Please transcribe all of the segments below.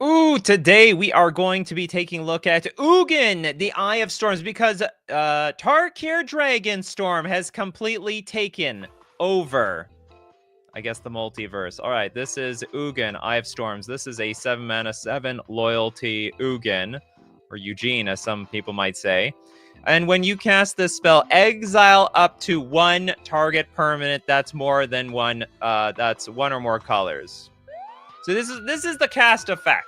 Ooh, today we are going to be taking a look at Ugin, the Eye of Storms, because Tarkir Dragonstorm has completely taken over, I guess, the multiverse. All right, this is Ugin, Eye of Storms. This is a 7 mana, 7 loyalty Ugin, or Eugene, as some people might say. And when you cast this spell, exile up to 1 target permanent that's more than one, that's 1 or more colors. So this is the cast effect.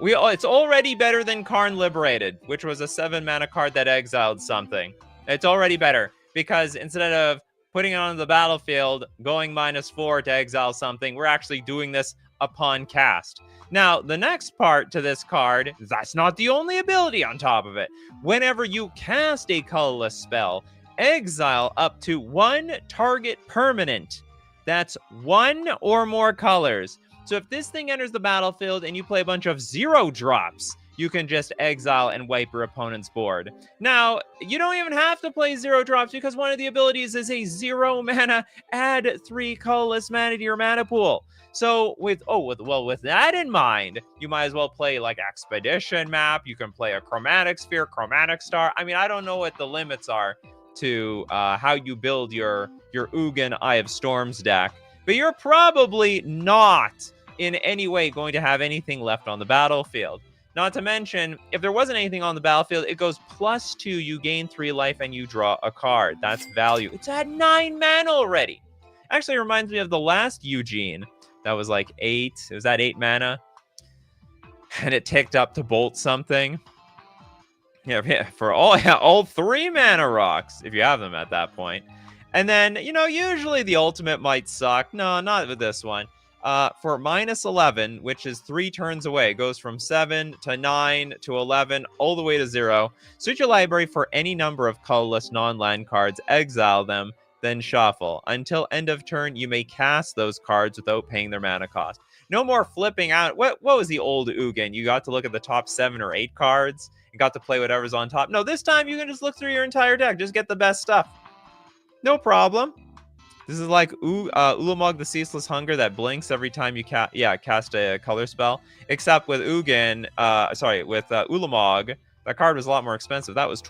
It's already better than Karn Liberated, which was a 7 mana card that exiled something. It's already better because instead of putting it on the battlefield, going -4 to exile something, we're actually doing this upon cast. Now, the next part to this card, that's not the only ability on top of it. Whenever you cast a colorless spell, exile up to 1 target permanent. That's 1 or more colors. So if this thing enters the battlefield and you play a bunch of 0 drops, you can just exile and wipe your opponent's board. Now, you don't even have to play 0 drops because one of the abilities is a 0 mana, add 3 colorless mana to your mana pool. So with that in mind, you might as well play like Expedition Map. You can play a Chromatic Sphere, Chromatic Star. I mean, I don't know what the limits are to how you build your Ugin Eye of Storms deck, but you're probably not in any way going to have anything left on the battlefield. Not to mention, if there wasn't anything on the battlefield, it goes +2, you gain 3 life, and you draw a card. That's value. It's at 9 mana already. Actually, it reminds me of the last Eugene. That was like 8. It was at 8 mana. And it ticked up to bolt something. Yeah, for all 3 mana rocks, if you have them at that point. And then, usually the ultimate might suck. No, not with this one. For -11, which is 3 turns away, it goes from 7 to 9 to 11, all the way to 0. Search your library for any number of colorless non-land cards, exile them, then shuffle. Until end of turn, you may cast those cards without paying their mana cost. No more flipping out. What was the old Ugin? You got to look at the top 7 or 8 cards. You got to play whatever's on top. No, this time you can just look through your entire deck. Just get the best stuff. No problem. This is like Ulamog the Ceaseless Hunger that blinks every time you cast a color spell. Except with Ugin, with Ulamog, that card was a lot more expensive. That was,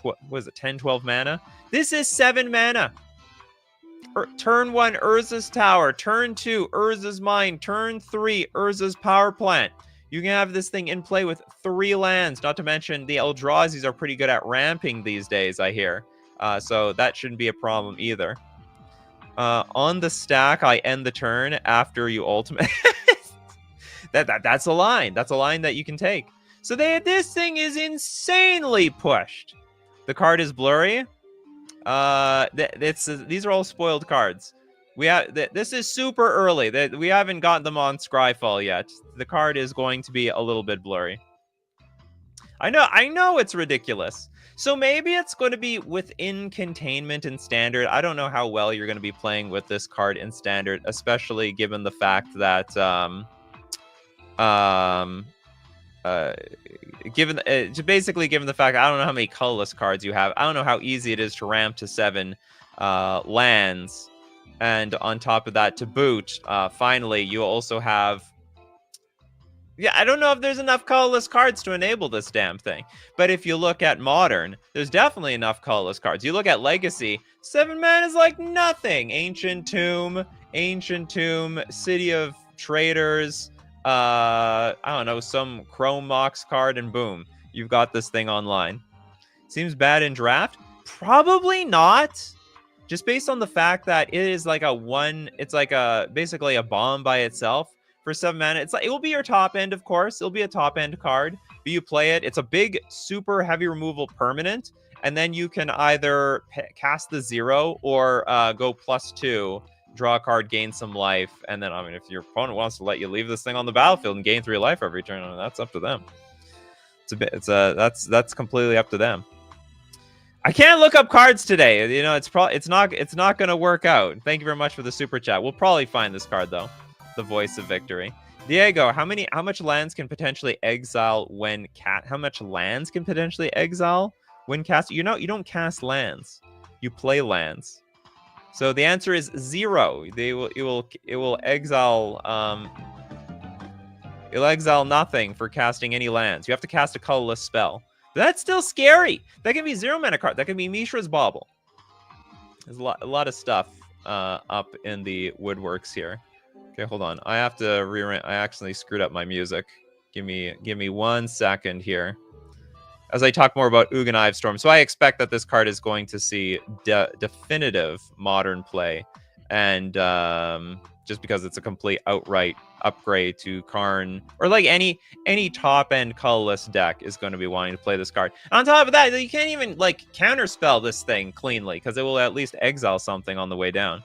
10, 12 mana? This is 7 mana. Turn 1, Urza's Tower. Turn 2, Urza's Mine. Turn 3, Urza's Power Plant. You can have this thing in play with 3 lands. Not to mention, the Eldrazi's are pretty good at ramping these days, I hear. So that shouldn't be a problem either. On the stack, I end the turn after you ultimate. That's a line. That's a line that you can take. So this thing is insanely pushed. The card is blurry. These are all spoiled cards. This is super early. We haven't gotten them on Scryfall yet. The card is going to be a little bit blurry. I know it's ridiculous. So maybe it's going to be within containment and standard. I don't know how well you're going to be playing with this card in standard, especially given the fact that given the fact I don't know how many colorless cards you have. I don't know how easy it is to ramp to 7 lands, and on top of that, to boot, finally you also have. Yeah, I don't know if there's enough colorless cards to enable this damn thing. But if you look at Modern, there's definitely enough colorless cards. You look at Legacy, 7 mana is like nothing. Ancient Tomb, City of Traders, I don't know, some Chrome Mox card, and boom, you've got this thing online. Seems bad in draft? Probably not. Just based on the fact that it is like basically a bomb by itself. For 7 mana, it will be your top end, of course. It'll be a top end card, but you play it. It's a big, super heavy removal permanent, and then you can either cast the 0 or go +2, draw a card, gain some life, and then if your opponent wants to let you leave this thing on the battlefield and gain 3 life every turn, that's up to them. That's completely up to them. I can't look up cards today. It's not gonna work out. Thank you very much for the super chat. We'll probably find this card though. The Voice of Victory. Diego, how much lands can potentially exile when how much lands can potentially exile when cast? You don't cast lands. You play lands. So the answer is 0. It will exile It'll exile nothing for casting any lands. You have to cast a colorless spell. But that's still scary. That can be 0 mana card. That can be Mishra's Bauble. There's a lot of stuff up in the woodworks here. Okay, hold on. I have to rearrange. I actually screwed up my music. Give me 1 second here. As I talk more about Ugin Eye of Storm. So I expect that this card is going to see definitive modern play. And just because it's a complete outright upgrade to Karn, or like any top-end colorless deck is going to be wanting to play this card. On top of that, you can't even like counterspell this thing cleanly, because it will at least exile something on the way down.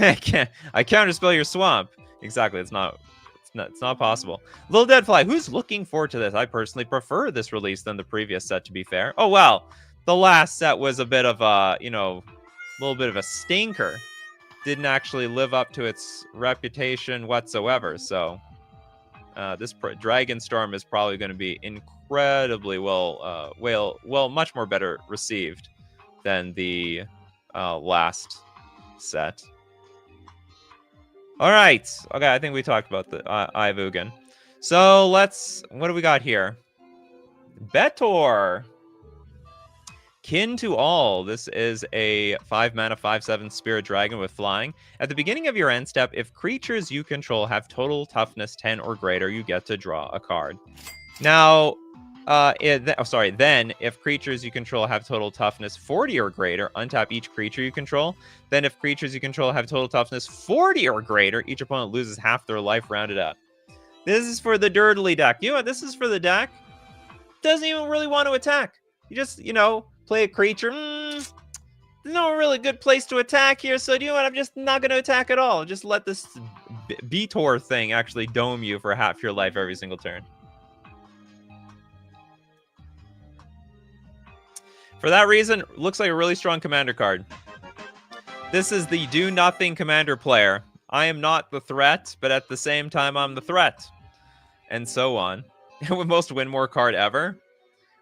I counterspell your swamp. Exactly, it's not possible. Little Deadfly, who's looking forward to this? I personally prefer this release than the previous set, to be fair. Oh well, the last set was a bit of a, you know, a little bit of a stinker. Didn't actually live up to its reputation whatsoever. So this Dragonstorm is probably going to be incredibly much more better received than the last set. All right. Okay, I think we talked about the Eye of Ugin. So what do we got here? Betor. Kin to All. This is a 5 mana, 5/7 Spirit Dragon with flying. At the beginning of your end step, if creatures you control have total toughness 10 or greater, you get to draw a card. Now, then, if creatures you control have total toughness 40 or greater, untap each creature you control. Then, if creatures you control have total toughness 40 or greater, each opponent loses half their life rounded up. This is for the dirtly deck. You know what? This is for the deck. Doesn't even really want to attack. You just, you know, play a creature. There's no really good place to attack here, so you know what? I'm just not going to attack at all. Just let this Betor thing actually dome you for half your life every single turn. For that reason, looks like a really strong commander card. This is the do-nothing commander player. I am not the threat, but at the same time, I'm the threat. And so on. Most win more card ever.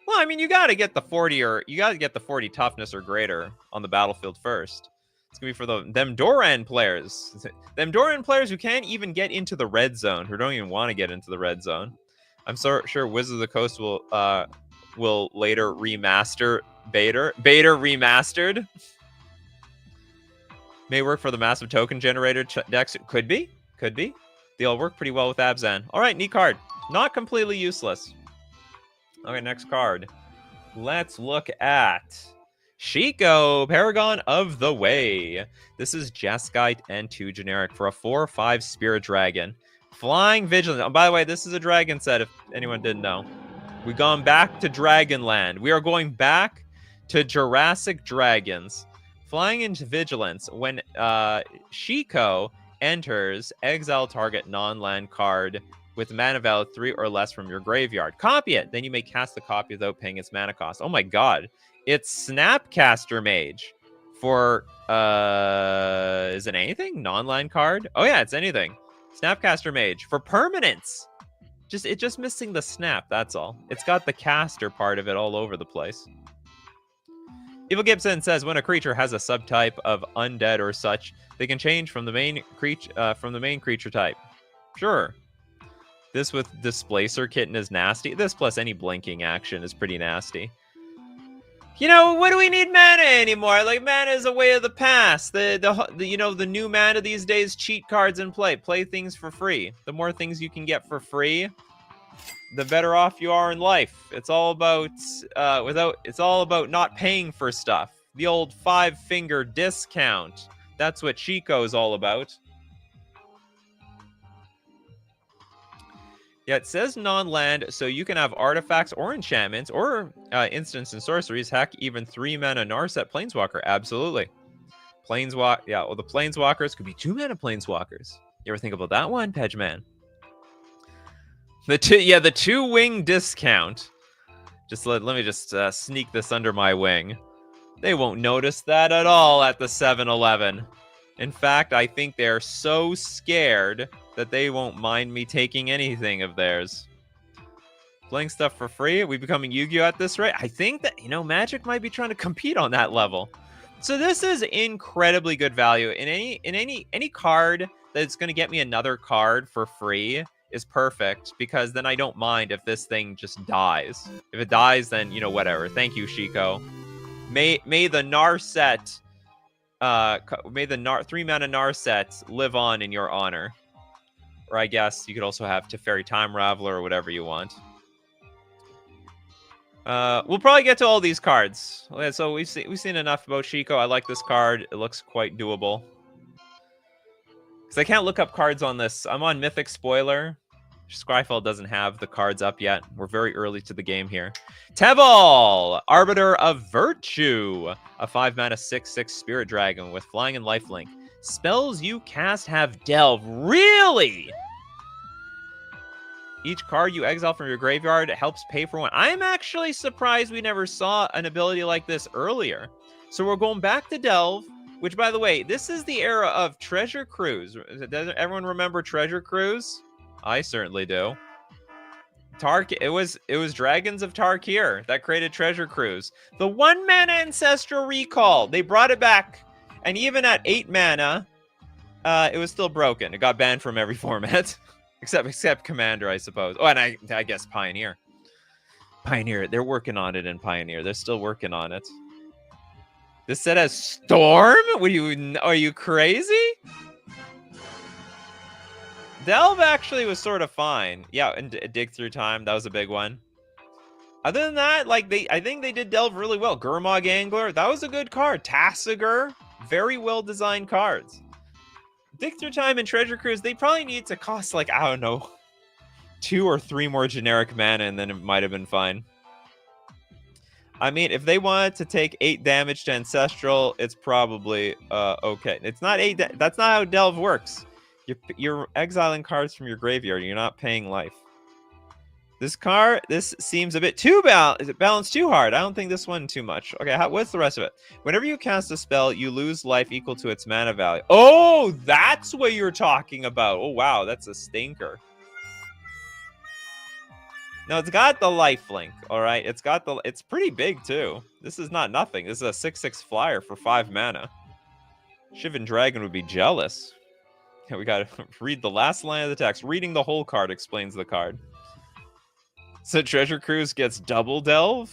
Well, I mean, you got to get the 40 toughness or greater on the battlefield first. It's going to be for them Doran players. Them Doran players who can't even get into the red zone, who don't even want to get into the red zone. I'm sure Wizards of the Coast will later remaster Bader remastered. May work for the massive token generator decks. Could be. They'll work pretty well with Abzan. All right, neat card. Not completely useless. Okay, next card. Let's look at Shiko, Paragon of the Way. This is Jeskyte and 2 generic for a 4/5 Spirit Dragon. Flying Vigilance. Oh, by the way, this is a dragon set, if anyone didn't know. We've gone back to Dragonland. We are going back to Jurassic Dragons. Flying into Vigilance. When Shiko enters, exile target non-land card with mana value 3 or less from your graveyard. Copy it. Then you may cast the copy without paying its mana cost. Oh my god. It's Snapcaster Mage for, is it anything? Non-land card? Oh yeah, it's anything. Snapcaster Mage for permanence. It's just missing the snap, that's all. It's got the caster part of it all over the place. Evil Gibson says, when a creature has a subtype of undead or such, they can change from the main creature type. Sure. This with Displacer Kitten is nasty. This plus any blinking action is pretty nasty. You know, what do we need mana anymore? Like, mana is a way of the past. The new mana these days, cheat cards in play. Play things for free. The more things you can get for free, the better off you are in life. It's all about it's all about not paying for stuff. The old 5-finger discount. That's what Chico is all about. Yeah, it says non-land, so you can have artifacts or enchantments or instants and sorceries. Heck, even 3-mana Narset Planeswalker. Absolutely. Yeah, well, the Planeswalkers could be 2-mana Planeswalkers. You ever think about that one, Pedgeman? The 2-wing discount. Let me just sneak this under my wing. They won't notice that at all at the 7-Eleven. In fact, I think they're so scared that they won't mind me taking anything of theirs. Playing stuff for free? Are we becoming Yu-Gi-Oh at this rate? I think that, Magic might be trying to compete on that level. So this is incredibly good value. In any card that's going to get me another card for free is perfect, because then I don't mind if this thing just dies. If it dies, then, you know, whatever. Thank you, Shiko. May the Narset, may the 3-mana Narset live on in your honor. Or I guess you could also have Teferi Time Raveler or whatever you want. We'll probably get to all these cards. So we've seen enough about Shiko. I like this card. It looks quite doable. Because I can't look up cards on this. I'm on Mythic Spoiler. Scryfall doesn't have the cards up yet. We're very early to the game here. Teval, Arbiter of Virtue. A 5-mana 6/6 Spirit Dragon with flying and lifelink. Spells you cast have Delve. Really? Each card you exile from your graveyard helps pay for one. I'm actually surprised we never saw an ability like this earlier. So we're going back to Delve, which, by the way, this is the era of Treasure Cruise. Doesn't everyone remember Treasure Cruise? I certainly do. It was Dragons of Tarkir that created Treasure Cruise. The 1-mana Ancestral Recall. They brought it back. And even at 8 mana, it was still broken. It got banned from every format. Except Commander, I suppose. Oh, and I guess Pioneer. Pioneer, they're working on it in Pioneer. They're still working on it. This set has Storm? Are you crazy? Delve actually was sort of fine. Yeah, and Dig Through Time, that was a big one. Other than that, like I think they did Delve really well. Gurmag Angler, that was a good card. Tassiger, very well designed cards. Dig Through Time and Treasure Cruise, they probably need to cost, like, I don't know, 2 or 3 more generic mana, and then it might have been fine. I mean, if they wanted to take 8 damage to Ancestral, it's probably okay. It's not 8. That's not how Delve works. You're exiling cards from your graveyard. You're not paying life. This seems a bit too balanced. Is it balanced too hard? I don't think this one too much. Okay, what's the rest of it? Whenever you cast a spell, you lose life equal to its mana value. Oh, that's what you're talking about. Oh, wow, that's a stinker. No, it's got the lifelink, all right? It's pretty big, too. This is not nothing. This is a 6/6 flyer for 5 mana. Shivan Dragon would be jealous. Yeah, we gotta read the last line of the text. Reading the whole card explains the card. So Treasure Cruise gets double Delve?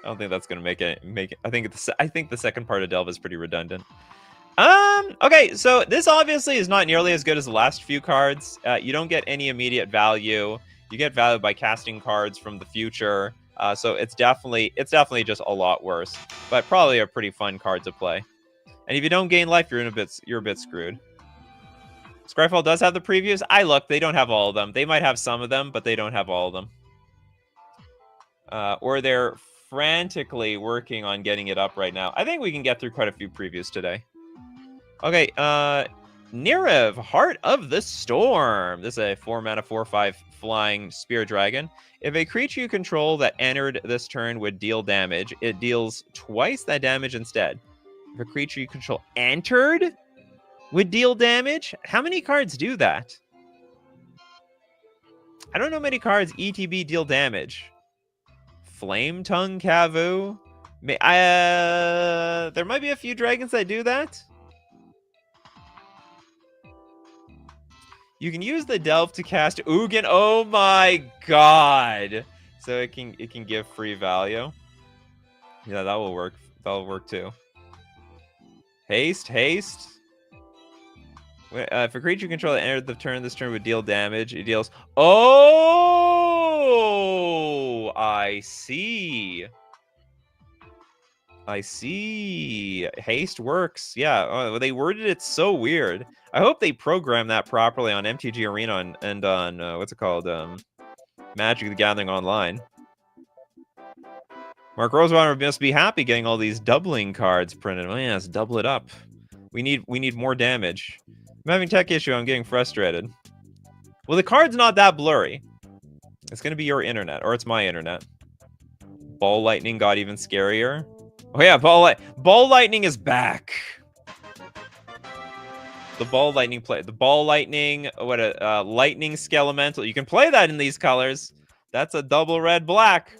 I don't think that's gonna make it. I think the second part of Delve is pretty redundant. Okay, so this obviously is not nearly as good as the last few cards. You don't get any immediate value. You get value by casting cards from the future. So it's definitely just a lot worse. But probably a pretty fun card to play. And if you don't gain life, you're a bit screwed. Scryfall does have the previews. They don't have all of them. They might have some of them, but they don't have all of them. Or they're frantically working on getting it up right now. I think we can get through quite a few previews today. Okay, Nirev, Heart of the Storm. This is a 4-mana 4/5 flying spear dragon. If a creature you control that entered this turn would deal damage, it deals twice that damage instead. If a creature you control entered would deal damage? How many cards do that? I don't know many cards ETB deal damage. Flame Tongue Kavu? There might be a few dragons that do that. You can use the Delve to cast Ugin. Oh my god! So it can give free value. Yeah, that will work. That'll work too. Haste. If a creature you control that entered the turn, this turn would deal damage. It deals. Oh, I see. Haste works. Yeah, they worded it so weird. I hope they programmed that properly on MTG Arena and on what's it called? Magic the Gathering Online. Mark Rosewater must be happy getting all these doubling cards printed. Oh yeah, let's double it up. We need more damage. I'm having tech issue. I'm getting frustrated. Well, the card's not that blurry. It's gonna be your internet, or it's my internet. Ball Lightning got even scarier. Oh yeah, Ball Lightning is back. The Ball Lightning what a Lightning Skelemental. You can play that in these colors. That's a double red black.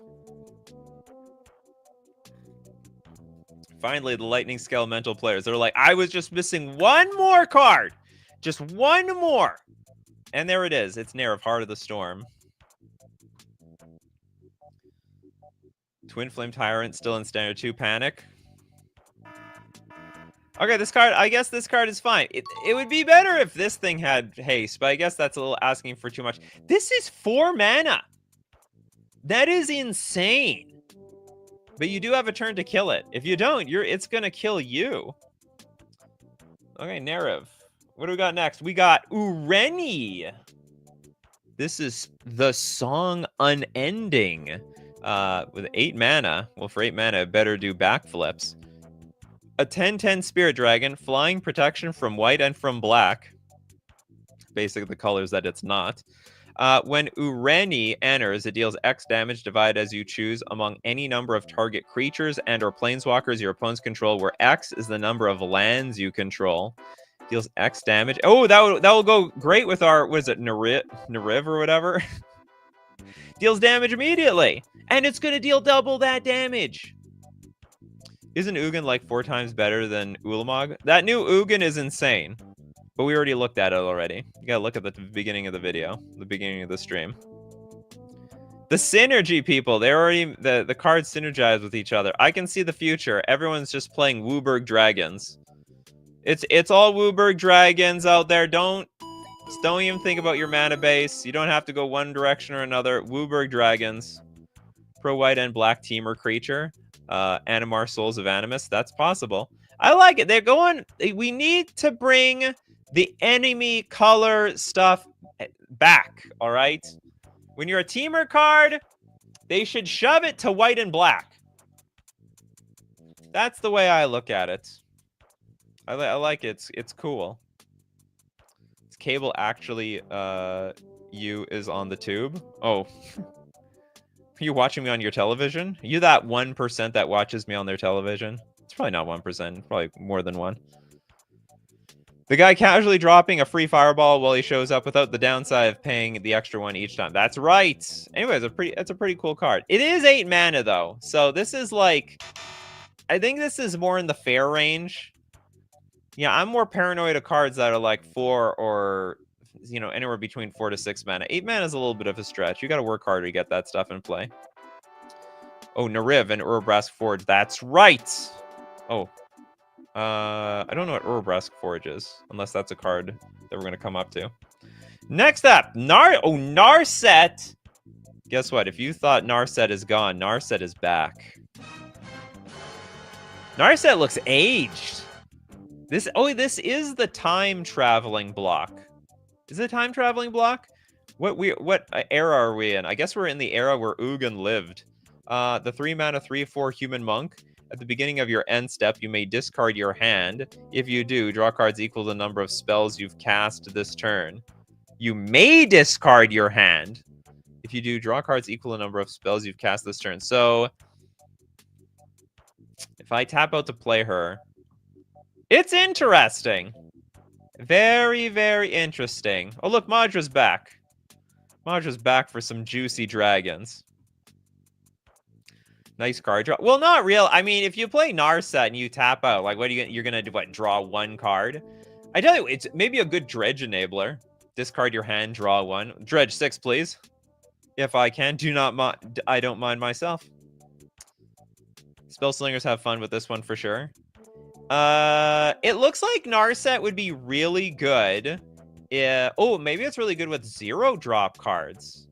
Finally, the Lightning Skelemental players. They're like, I was just missing one more card. Just one more. And there it is. It's Nair of Heart of the Storm. Twin Flame Tyrant still in Standard 2. Panic. Okay, this card, I guess this card is fine. It would be better if this thing had haste, but I guess that's a little asking for too much. This is 4 mana. That is insane. But you do have a turn to kill it. If you don't, it's going to kill you. Okay, Nerev. What do we got next? We got Ureni. This is the Song Unending. With 8 mana. Well, for 8 mana, it better do backflips. A 10/10 Spirit Dragon, flying protection from white and from black. Basically the colors that it's not. When Ureni enters, it deals X damage divided as you choose among any number of target creatures and or planeswalkers your opponents control, where X is the number of lands you control. Deals X damage. Oh, that will go great with our, what is it, Nariv or whatever? Deals damage immediately. And it's going to deal double that damage. Isn't Ugin like 4 times better than Ulamog? That new Ugin is insane. But we already looked at it already. You gotta look at the beginning of the video. The beginning of the stream. The synergy, people. They're already... The cards synergize with each other. I can see the future. Everyone's just playing Wooburg Dragons. It's all Wooburg Dragons out there. Don't even think about your mana base. You don't have to go one direction or another. Wooburg Dragons. Pro white and black teamer creature. Animar Souls of Animus. That's possible. I like it. They're going... We need to bring the enemy color stuff back, all right? When you're a teamer card, they should shove it to white and black. That's the way I look at it. I like it. It's cool. This cable actually, you is on the tube. Oh. Are you watching me on your television? Are you that 1% that watches me on their television? It's probably not 1%. Probably more than 1. The guy casually dropping a free fireball while he shows up without the downside of paying the extra 1 each time. That's right. Anyways, it's a pretty cool card. It is 8 mana, though. So this is like... I think this is more in the fair range. Yeah, I'm more paranoid of cards that are like 4 or... you know, anywhere between 4 to 6 mana. 8 mana is a little bit of a stretch. You got to work harder to get that stuff in play. Oh, Nariv and Urabrask Forge. That's right. Oh. I don't know what Urabrask Forge is, unless that's a card that we're going to come up to. Next up, Narset. Guess what? If you thought Narset is gone, Narset is back. Narset looks aged. This is the time traveling block. Is it a time traveling block? What era are we in? I guess we're in the era where Ugin lived. The 3 mana 3/4 human monk. At the beginning of your end step, you may discard your hand. If you do, draw cards equal to the number of spells you've cast this turn. You may discard your hand. If you do, draw cards equal to the number of spells you've cast this turn. So, if I tap out to play her, it's interesting. Very, very interesting. Oh, look, Madra's back. Madra's back for some juicy dragons. Nice card draw. Well, not real. I mean, if you play Narset and you tap out, like, what are you're gonna do? What, draw 1 card? I tell you, it's maybe a good dredge enabler. Discard your hand, draw 1. Dredge 6, please. If I can. I don't mind myself. Spellslingers have fun with this one for sure. It looks like Narset would be really good. Oh, maybe it's really good with 0-drop cards.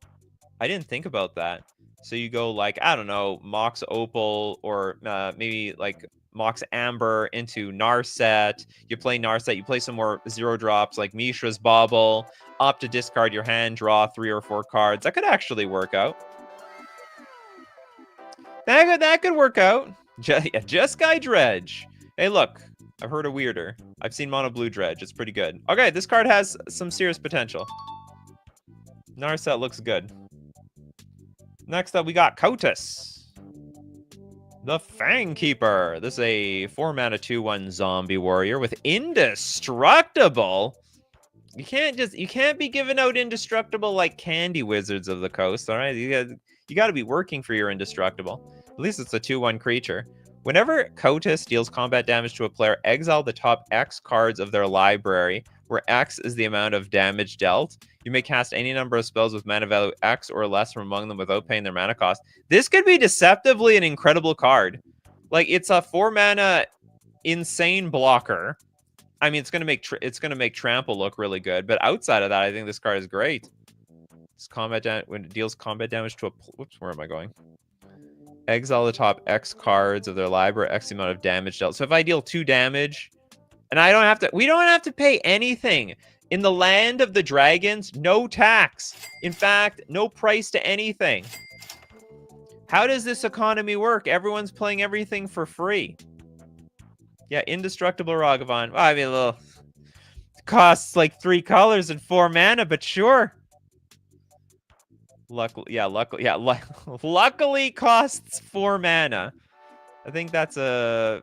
I didn't think about that. So you go like, I don't know, Mox Opal or maybe like Mox Amber into Narset. You play Narset, you play some more 0-drops like Mishra's Bauble. Opt to discard your hand, draw 3 or 4 cards. That could actually work out. That could work out. Jeskai Dredge. Hey, look, I've heard a weirder. I've seen Mono Blue Dredge. It's pretty good. Okay, this card has some serious potential. Narset looks good. Next up, we got Kotus. The Fang Keeper. This is a 4 mana 2/1 zombie warrior with indestructible. You can't be giving out indestructible like Candy Wizards of the Coast, all right? You got to be working for your indestructible. At least it's a 2/1 creature. Whenever Kotus deals combat damage to a player, exile the top X cards of their library where X is the amount of damage dealt. You may cast any number of spells with mana value X or less from among them without paying their mana cost. This could be deceptively an incredible card. Like, it's a 4 mana insane blocker. I mean, it's gonna make trample look really good, but outside of that, I think this card is great. It's when it deals combat damage to a whoops, where am I going? Exile the top X cards of their library, X amount of damage dealt. So if I deal 2 damage, and we don't have to pay anything. In the land of the dragons, no tax. In fact, no price to anything. How does this economy work? Everyone's playing everything for free. Yeah, Indestructible Ragavan. Well, I mean, a little costs like 3 colors and 4 mana, but sure. Luckily costs 4 mana. I think that's the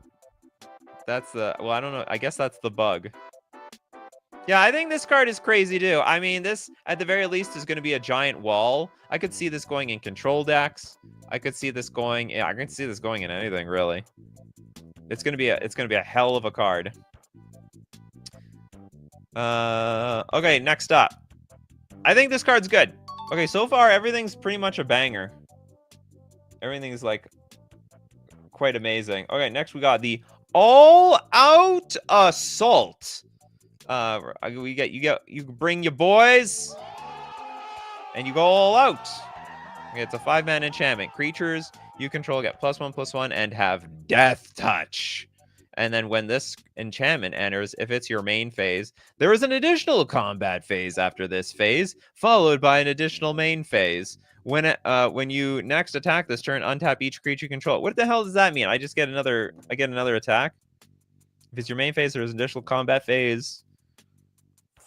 well, I don't know. I guess that's the bug. Yeah, I think this card is crazy too. I mean, this at the very least is going to be a giant wall. I could see this going in control decks. I could see this going. Yeah, I can see this going in anything really. It's gonna be a hell of a card. Okay, next up. I think this card's good. Okay, so far everything's pretty much a banger. Everything's like quite amazing. Okay, next we got the All-Out Assault. You bring your boys and you go all out. Okay, it's a 5-mana enchantment. Creatures you control get +1/+1 and have Death Touch. And then when this enchantment enters, if it's your main phase, there is an additional combat phase after this phase, followed by an additional main phase. When you next attack this turn, untap each creature you control. What the hell does that mean? I get another attack? If it's your main phase, there's an additional combat phase,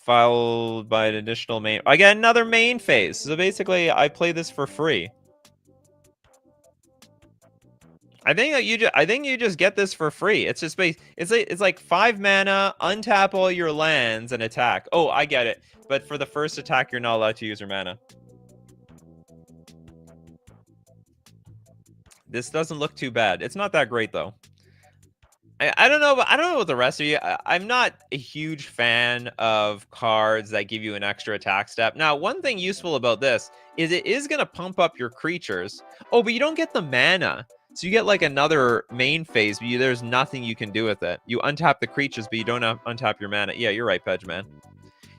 followed by an additional main. I get another main phase. So basically, I play this for free. I think you just get this for free. It's just it's like 5 mana, untap all your lands and attack. Oh, I get it. But for the first attack, you're not allowed to use your mana. This doesn't look too bad. It's not that great though. I don't know, but I don't know what the rest of you. I'm not a huge fan of cards that give you an extra attack step. Now, one thing useful about this is it is going to pump up your creatures. Oh, but you don't get the mana. So you get like another main phase, but there's nothing you can do with it. You untap the creatures, but you don't untap your mana. Yeah, you're right, Pedge, man.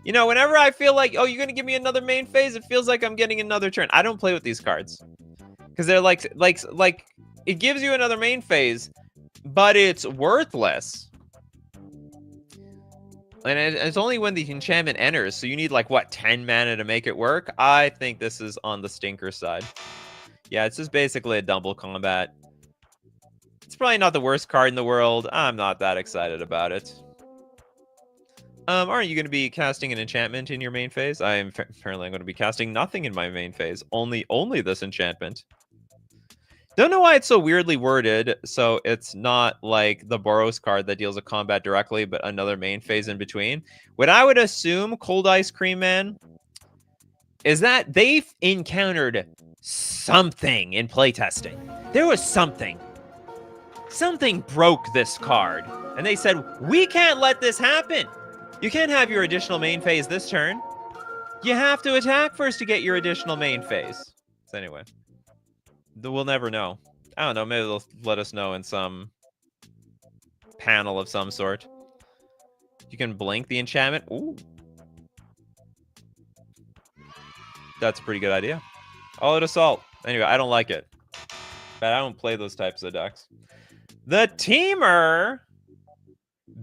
You know, whenever I feel like, oh, you're going to give me another main phase, it feels like I'm getting another turn. I don't play with these cards. Because they're like, it gives you another main phase, but it's worthless. And it's only when the enchantment enters, so you need like, what, 10 mana to make it work? I think this is on the stinker side. Yeah, it's just basically a double combat. It's probably not the worst card in the world. I'm not that excited about it. Aren't you going to be casting an enchantment in your main phase? Apparently I'm going to be casting nothing in my main phase. Only this enchantment. Don't know why it's so weirdly worded, so it's not like the Boros card that deals with combat directly, but another main phase in between. What I would assume, Cold Ice Cream Man, is that they've encountered something in playtesting. There was something. Something broke this card. And they said, we can't let this happen. You can't have your additional main phase this turn. You have to attack first to get your additional main phase. So anyway, we'll never know. I don't know, maybe they'll let us know in some panel of some sort. You can blink the enchantment. Ooh. That's a pretty good idea. All-Out Assault. Anyway, I don't like it. But I don't play those types of decks. The Teamer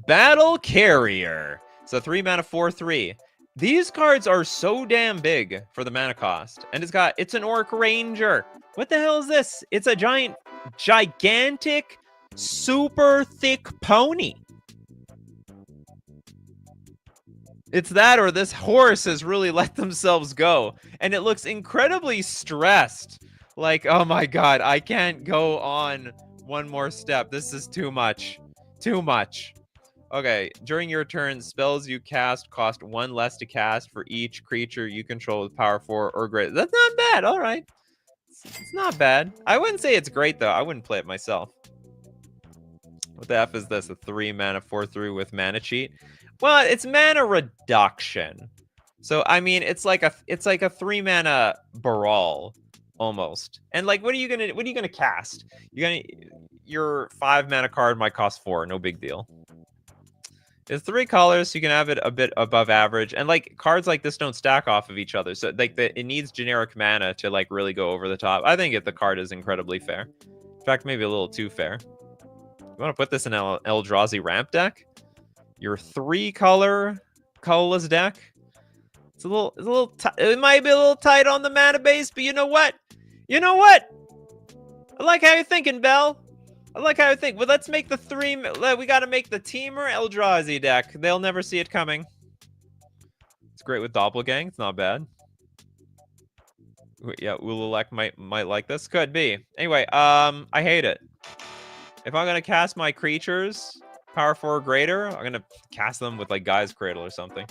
Battle Carrier. So 3 mana, 4/3. These cards are so damn big for the mana cost. And it's an Orc Ranger. What the hell is this? It's a gigantic, super thick pony. It's that or this horse has really let themselves go. And it looks incredibly stressed. Like, oh my god, I can't go on one more step. This is too much. Too much. Okay, during your turn, spells you cast cost 1 less to cast for each creature you control with power 4 or greater. That's not bad, all right. It's not bad. I wouldn't say it's great, though. I wouldn't play it myself. What the F is this? A 3 mana 4/3 with mana cheat? Well, it's mana reduction. So I mean, it's like a 3-mana Baral almost. And like, what are you gonna cast? Your 5-mana card might cost 4, no big deal. It's 3 colors, so you can have it a bit above average. And like, cards like this don't stack off of each other, so like it needs generic mana to like really go over the top. I think the card is incredibly fair. In fact, maybe a little too fair. You want to put this in Eldrazi ramp deck? Your 3-color colorless deck. It might be a little tight on the mana base, but you know what? You know what? I like how you're thinking, Bell. I like how you think. Well, let's make we gotta make the Teamer Eldrazi deck. They'll never see it coming. It's great with Doppelgang. It's not bad. Yeah, Ululek might like this. Could be. Anyway, I hate it. If I'm gonna cast my creatures, power 4 or greater, I'm gonna cast them with like Guy's Cradle or something.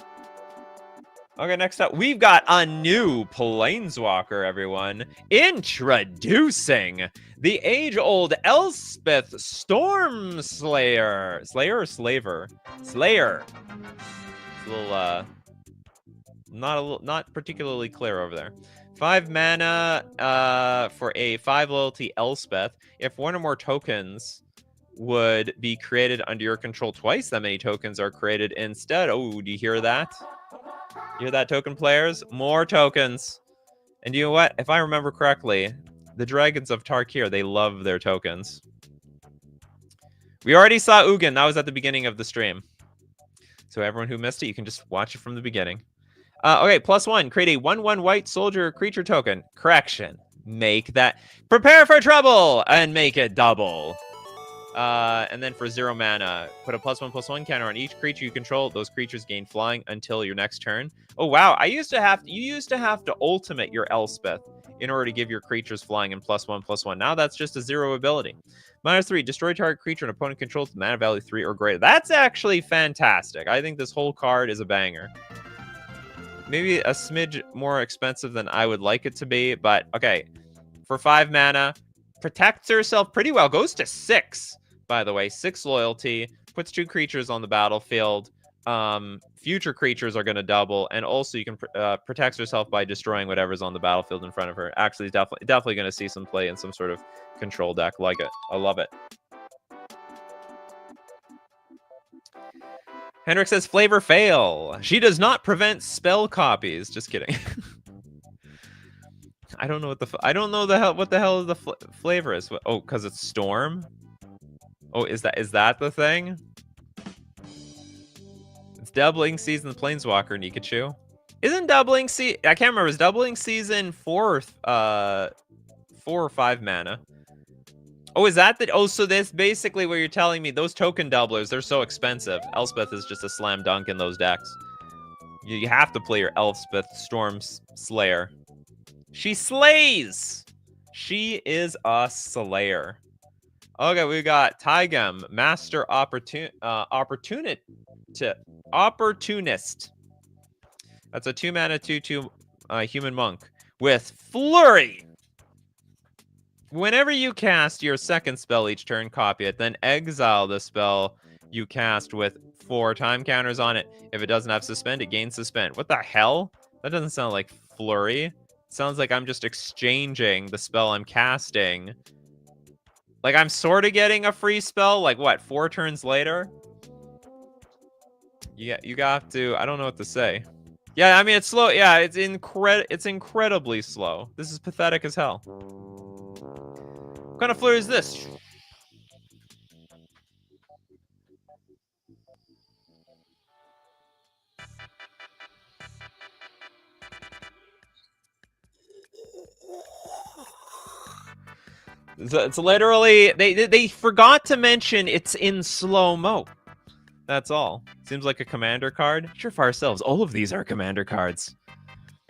Okay, next up, we've got a new Planeswalker, everyone. Introducing the age-old Elspeth Stormslayer. Slayer or Slaver? Slayer. It's a little, not particularly clear over there. 5 mana for a 5 loyalty Elspeth. If one or more tokens would be created under your control twice, that many tokens are created instead. Oh, do you hear that? You hear that, token players? More tokens. And you know what? If I remember correctly, the Dragons of Tarkir, they love their tokens. We already saw Ugin. That was at the beginning of the stream. So everyone who missed it, you can just watch it from the beginning. Okay, +1. Create a 1/1 white soldier creature token. Correction. Make that. Prepare for trouble and make it double. And then for 0 mana, put a +1/+1 counter on each creature you control. Those creatures gain flying until your next turn. Oh wow! You used to have to ultimate your Elspeth in order to give your creatures flying and +1/+1. Now that's just a 0 ability. -3, destroy target creature an opponent controls with mana value 3 or greater. That's actually fantastic. I think this whole card is a banger. Maybe a smidge more expensive than I would like it to be, but okay. For 5 mana, protects herself pretty well. Goes to 6. By the way, 6 loyalty, puts 2 creatures on the battlefield. Future creatures are going to double, and also you can protect yourself by destroying whatever's on the battlefield in front of her. Actually, definitely going to see some play in some sort of control deck. Like it. I love it. Hendrik says flavor fail. She does not prevent spell copies. Just kidding. I don't know what the hell the flavor is. Oh, because it's Storm. Oh, is that the thing? It's doubling season Planeswalker, Nikachu. Isn't doubling season? I can't remember. Is doubling season 4 or 5 mana? Oh, is that the? Oh, so that's basically what you're telling me. Those token doublers, they're so expensive. Elspeth is just a slam dunk in those decks. You have to play your Elspeth Storm Slayer. She slays. She is a slayer. Okay, we got Tygem, Master Opportunist. That's a 2 mana 2/2 human monk with Flurry. Whenever you cast your second spell each turn, copy it, then exile the spell you cast with 4 time counters on it. If it doesn't have suspend, it gains suspend. What the hell? That doesn't sound like Flurry. It sounds like I'm just exchanging the spell I'm casting. Like, I'm sort of getting a free spell, like, what, 4 turns later? Yeah, you got to... I don't know what to say. Yeah, I mean, it's slow. Yeah, it's incredibly slow. This is pathetic as hell. What kind of flurry is this? It's literally... They forgot to mention it's in slow-mo. That's all. Seems like a commander card. Sure, for ourselves, all of these are commander cards.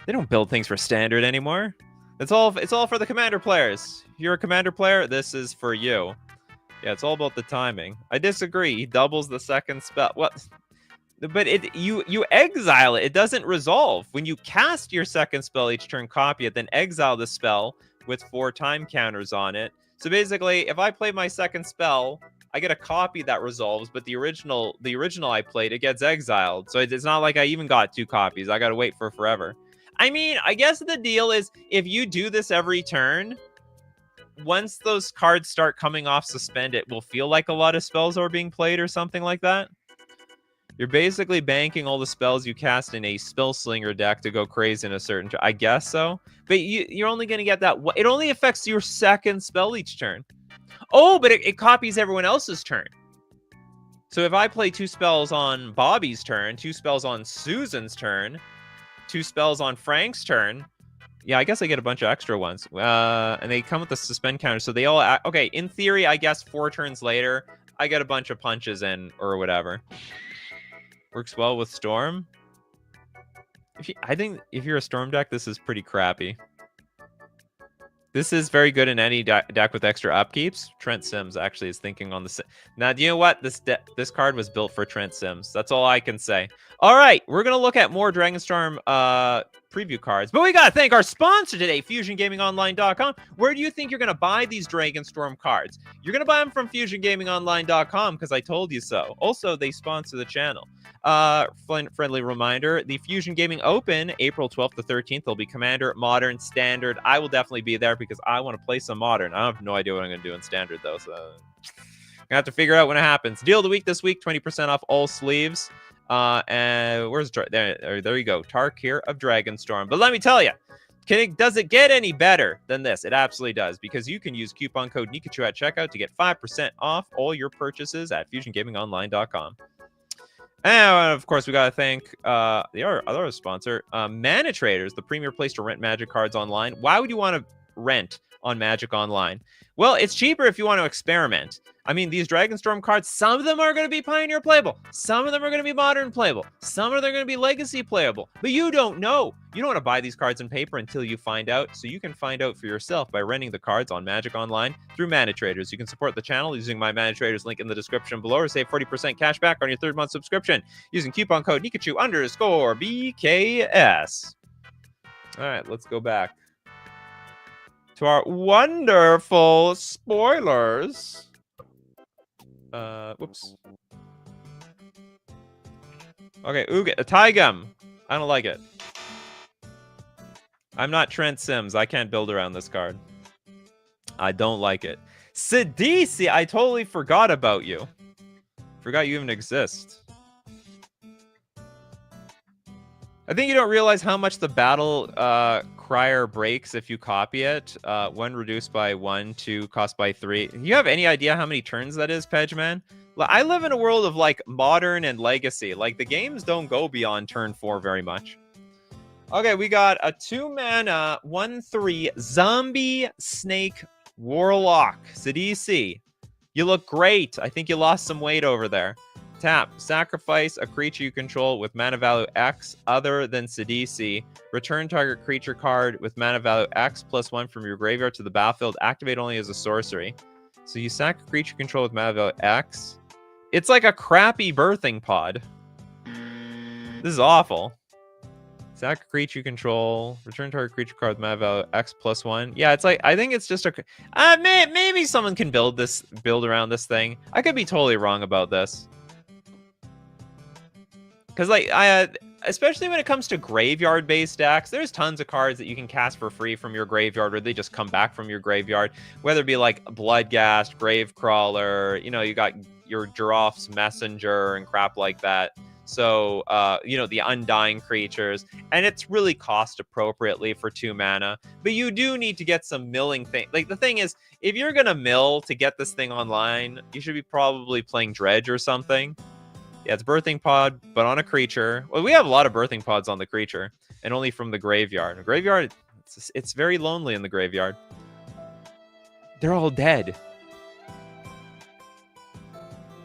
They don't build things for standard anymore. It's all for the commander players. If you're a commander player, this is for you. Yeah, it's all about the timing. I disagree. He doubles the second spell. What? But you exile it. It doesn't resolve. When you cast your second spell each turn, copy it, then exile the spell with 4 time counters on it. So basically, if I play my second spell, I get a copy that resolves, but the original I played, it gets exiled. So it's not like I even got 2 copies. I gotta wait for forever. I mean, I guess the deal is if you do this every turn, once those cards start coming off suspend, it will feel like a lot of spells are being played or something like that. You're basically banking all the spells you cast in a spell slinger deck to go crazy in a certain turn. I guess so. But you're only going to get that. It only affects your second spell each turn. Oh, but it copies everyone else's turn. So if I play 2 spells on Bobby's turn, 2 spells on Susan's turn, 2 spells on Frank's turn, yeah, I guess I get a bunch of extra ones. And they come with the suspend counter. So they all... Okay, in theory, I guess 4 turns later, I get a bunch of punches in or whatever. Works well with Storm. I think if you're a Storm deck, this is pretty crappy. This is very good in any deck with extra upkeeps. Trent Sims actually is thinking on the... Now, do you know what? This card was built for Trent Sims. That's all I can say. All right, we're going to look at more Dragonstorm preview cards. But we got to thank our sponsor today, FusionGamingOnline.com. Where do you think you're going to buy these Dragonstorm cards? You're going to buy them from FusionGamingOnline.com because I told you so. Also, they sponsor the channel. Friendly reminder, the Fusion Gaming Open, April 12th to 13th, will be Commander, Modern, Standard. I will definitely be there because I want to play some Modern. I have no idea what I'm going to do in Standard, though, so I'm going to have to figure out when it happens. Deal of the week this week, 20% off all sleeves. And where's... There you go. Tarkir of Dragonstorm. But let me tell you, does it get any better than this? It absolutely does, because you can use coupon code Nikachu at checkout to get 5% off all your purchases at FusionGamingOnline.com. And, of course, we got to thank the other sponsor, Mana Traders, the premier place to rent Magic cards online. Why would you want to rent on Magic Online? Well, it's cheaper if you want to experiment. I mean, these Dragonstorm cards, some of them are going to be Pioneer playable. Some of them are going to be Modern playable. Some of them are going to be Legacy playable. But you don't know. You don't want to buy these cards in paper until you find out. So you can find out for yourself by renting the cards on Magic Online through Mana Traders. You can support the channel using my Mana Traders link in the description below, or save 40% cash back on your 3rd month subscription using coupon code Nikachu_BKS. All right, let's go back to our wonderful spoilers. Whoops. Okay, Ugin, Tigum. I don't like it. I'm not Trent Sims. I can't build around this card. I don't like it. Sidisi, I totally forgot about you. Forgot you even exist. I think you don't realize how much the battle crier breaks if you copy it. 1 reduced by 1, 2 cost by 3. You have any idea how many turns that is, Pedgeman? I live in a world of like Modern and Legacy. Like the games don't go beyond turn 4 very much. Okay, we got a 2-mana 1/3 zombie snake warlock. Sidisi, you look great. I think you lost some weight over there. Tap, sacrifice a creature you control with mana value X other than Sidisi. Return target creature card with mana value X +1 from your graveyard to the battlefield. Activate only as a sorcery. So you sack a creature control with mana value X. It's like a crappy birthing pod. This is awful. Sack a creature you control. Return target creature card with mana value X +1. Yeah, it's like, I think it's just a... maybe someone can build around this thing. I could be totally wrong about this. Because, like, especially when it comes to graveyard-based decks, there's tons of cards that you can cast for free from your graveyard, or they just come back from your graveyard. Whether it be, like, Bloodghast, Gravecrawler, you know, you got your Giraffe's Messenger and crap like that. So, you know, the Undying creatures. And it's really cost appropriately for 2 mana. But you do need to get some milling thing. Like, the thing is, if you're going to mill to get this thing online, you should be probably playing Dredge or something. Yeah, it's Birthing Pod, but on a creature. Well, we have a lot of Birthing Pods on the creature, and only from the graveyard. The graveyard, it's very lonely in the graveyard. They're all dead.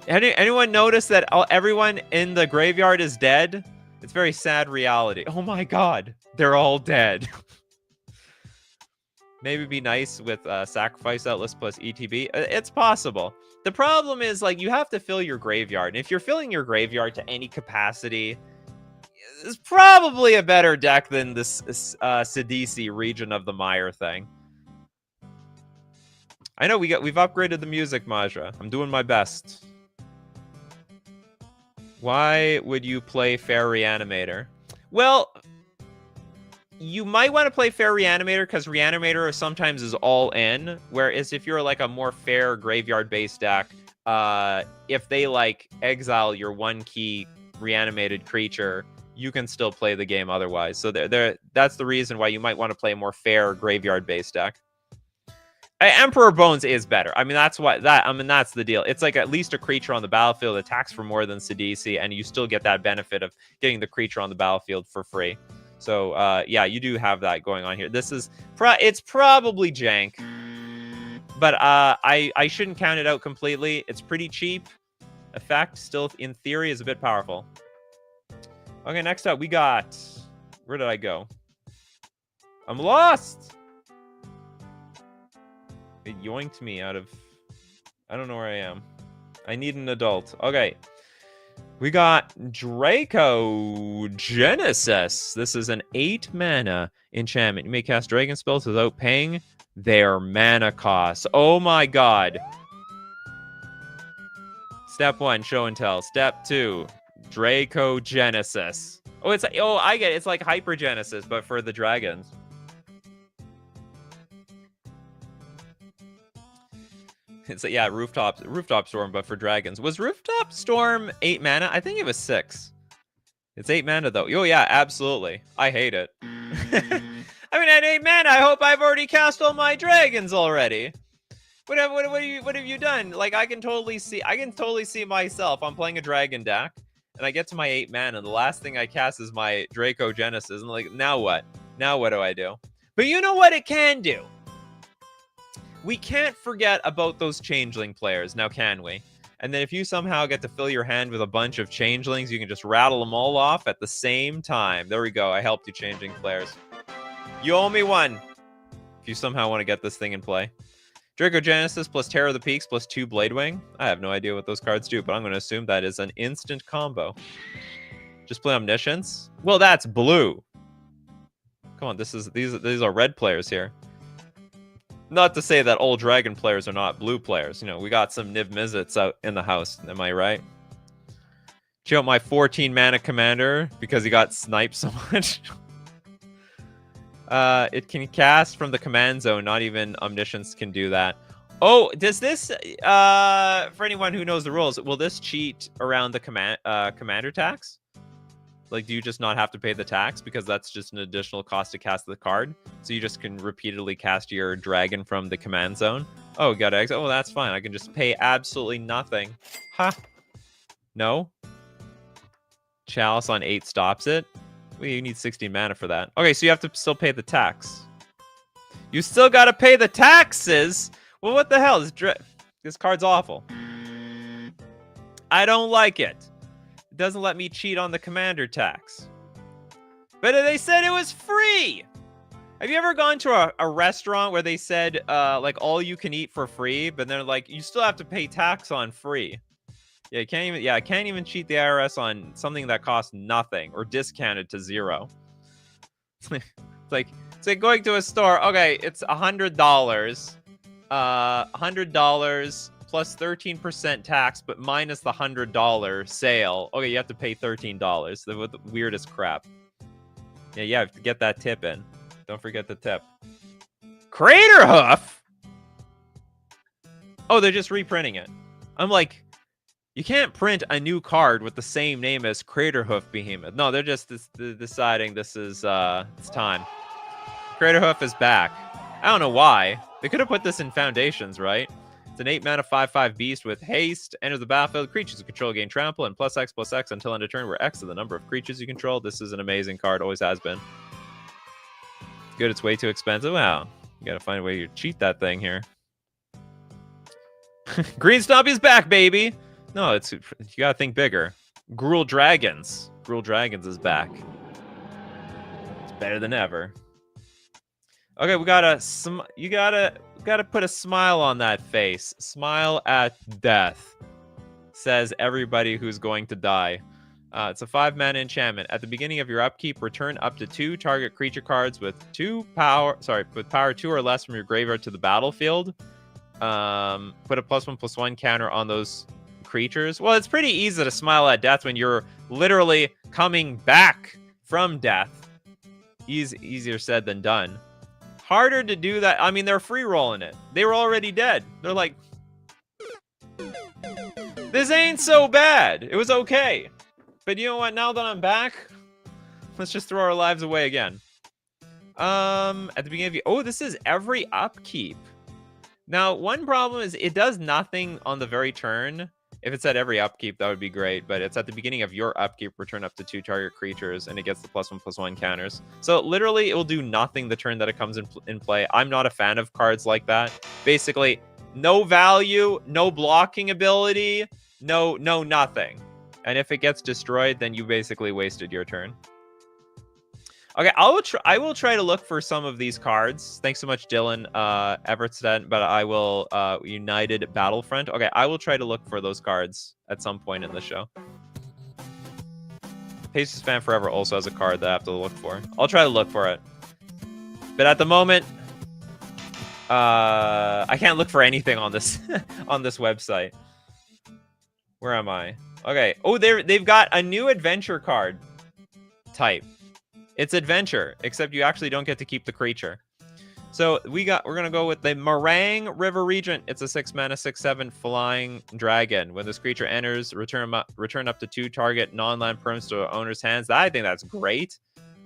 Anyone notice that everyone in the graveyard is dead? It's very sad reality. Oh my god, they're all dead. Maybe be nice with Sacrifice Outlist plus ETB. It's possible. The problem is, like, you have to fill your graveyard. And if you're filling your graveyard to any capacity, it's probably a better deck than this Sidisi Region of the Mire thing. I know we've upgraded the music, Majra. I'm doing my best. Why would you play Fair Reanimator? Well, you might want to play Fair Reanimator because Reanimator sometimes is all in, whereas if you're like a more fair graveyard-based deck, if they like exile your 1-key reanimated creature, you can still play the game otherwise. So that's the reason why you might want to play a more fair graveyard-based deck. Emperor Bones is better. I mean, that's the deal. It's like at least a creature on the battlefield attacks for more than Sidisi, and you still get that benefit of getting the creature on the battlefield for free. So, yeah, you do have that going on here. This is it's probably jank, but I shouldn't count it out completely. It's pretty cheap. Effect still, in theory, is a bit powerful. Okay, next up we got. Where did I go? I'm lost. It yoinked me out of... I don't know where I am. I need an adult. Okay. We got Draco Genesis. This is an 8 mana enchantment. You may cast dragon spells without paying their mana costs. Oh my god. Step 1, show and tell. Step 2, Draco Genesis. Oh, I get it. It's like Hyper Genesis, but for the dragons. It's yeah, Rooftop Storm, but for dragons. Was Rooftop Storm 8 mana? I think it was 6. It's 8 mana though. Oh yeah, absolutely. I hate it. I mean, at 8 mana, I hope I've already cast all my dragons already. What have you done? Like, I can totally see myself. I'm playing a dragon deck, and I get to my 8 mana, and the last thing I cast is my Draco Genesis, and like, now what? Now what do I do? But you know what it can do? We can't forget about those changeling players, now can we? And then if you somehow get to fill your hand with a bunch of changelings, you can just rattle them all off at the same time. There we go. I helped you, changeling players. You owe me one. If you somehow want to get this thing in play. Draco Genesis plus Terror of the Peaks plus 2 Bladewing. I have no idea what those cards do, but I'm going to assume that is an instant combo. Just play Omniscience. Well, that's blue. Come on, these are red players here. Not to say that all dragon players are not blue players. You know, we got some Niv Mizzets out in the house. Am I right? Check out my 14 mana commander because he got sniped so much. It can cast from the command zone. Not even Omniscience can do that. Oh, does this, for anyone who knows the rules, will this cheat around the commander tax? Like, do you just not have to pay the tax because that's just an additional cost to cast the card? So you just can repeatedly cast your dragon from the command zone? Oh, got exit. Oh, that's fine. I can just pay absolutely nothing. Ha! No? Chalice on 8 stops it? Well, you need 16 mana for that. Okay, so you have to still pay the tax. You still gotta pay the taxes? Well, what the hell? This card's awful. I don't like it. Doesn't let me cheat on the commander tax. But they said it was free! Have you ever gone to a restaurant where they said, like, all you can eat for free, but they're like, you still have to pay tax on free? Yeah, I can't even cheat the IRS on something that costs nothing or discounted to 0. It's like going to a store. Okay, it's $100. $100 plus 13% tax, but minus the $100 sale. Okay, you have to pay $13. The weirdest crap. Yeah, you have to get that tip in. Don't forget the tip. Craterhoof? Oh, they're just reprinting it. I'm like, you can't print a new card with the same name as Craterhoof Behemoth. No, they're just deciding this is, it's time. Craterhoof is back. I don't know why. They could have put this in Foundations, right? It's an 8 mana 5/5 beast with haste. Enters the battlefield. Creatures you control gain trample and +X until end of turn, where X is the number of creatures you control. This is an amazing card. Always has been. It's good. It's way too expensive. Wow. You gotta find a way to cheat that thing here. Green Stomp is back, baby. No, you gotta think bigger. Gruul Dragons. Gruul Dragons is back. It's better than ever. Okay, we gotta put a smile on that face. Smile at death. Says everybody who's going to die. It's a 5 mana enchantment. At the beginning of your upkeep, return up to 2 target creature cards with power 2 or less from your graveyard to the battlefield. put a +1/+1 counter on those creatures. Well, it's pretty easy to smile at death when you're literally coming back from death. Easier said than done. Harder to do that. I mean, they're free rolling it. They were already dead. They're like, this ain't so bad. It was okay. But you know what? Now that I'm back, let's just throw our lives away again. At the beginning of the... Oh, this is every upkeep. Now, one problem is it does nothing on the very turn. If it's at every upkeep, that would be great. But it's at the beginning of your upkeep, return up to 2 target creatures, and it gets the +1/+1 counters. So literally, it will do nothing the turn that it comes in play. I'm not a fan of cards like that. Basically, no value, no blocking ability, no nothing. And if it gets destroyed, then you basically wasted your turn. Okay, I will try to look for some of these cards. Thanks so much, Dylan Evertstedt, but I will United Battlefront. Okay, I will try to look for those cards at some point in the show. Pacers Fan Forever also has a card that I have to look for. I'll try to look for it. But at the moment, I can't look for anything on this on this website. Where am I? Okay. Oh, they've got a new adventure card type. It's adventure, except you actually don't get to keep the creature. So we're gonna go with the Meringue River Regent. It's a 6-mana, 6/7 flying dragon. When this creature enters, return up to 2 target non-land perms to owner's hands. I think that's great.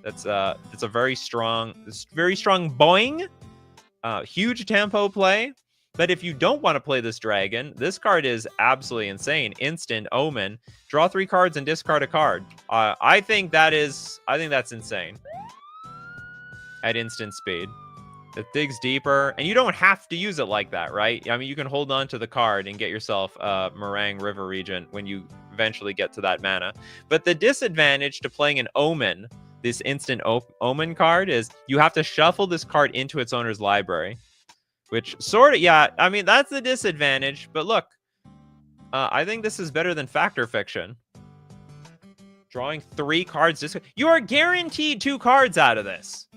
It's a very strong boing. Huge tempo play. But if you don't want to play this dragon, this card is absolutely insane. Instant Omen. Draw 3 cards and discard a card. I think that's insane. At instant speed. It digs deeper. And you don't have to use it like that, right? I mean, you can hold on to the card and get yourself a Meringue River Regent when you eventually get to that mana. But the disadvantage to playing an Omen, this instant Omen card, is you have to shuffle this card into its owner's library. Which sort of, yeah, I mean, that's the disadvantage. But look, I think this is better than Fact or Fiction. Drawing 3 cards. You are guaranteed 2 cards out of this.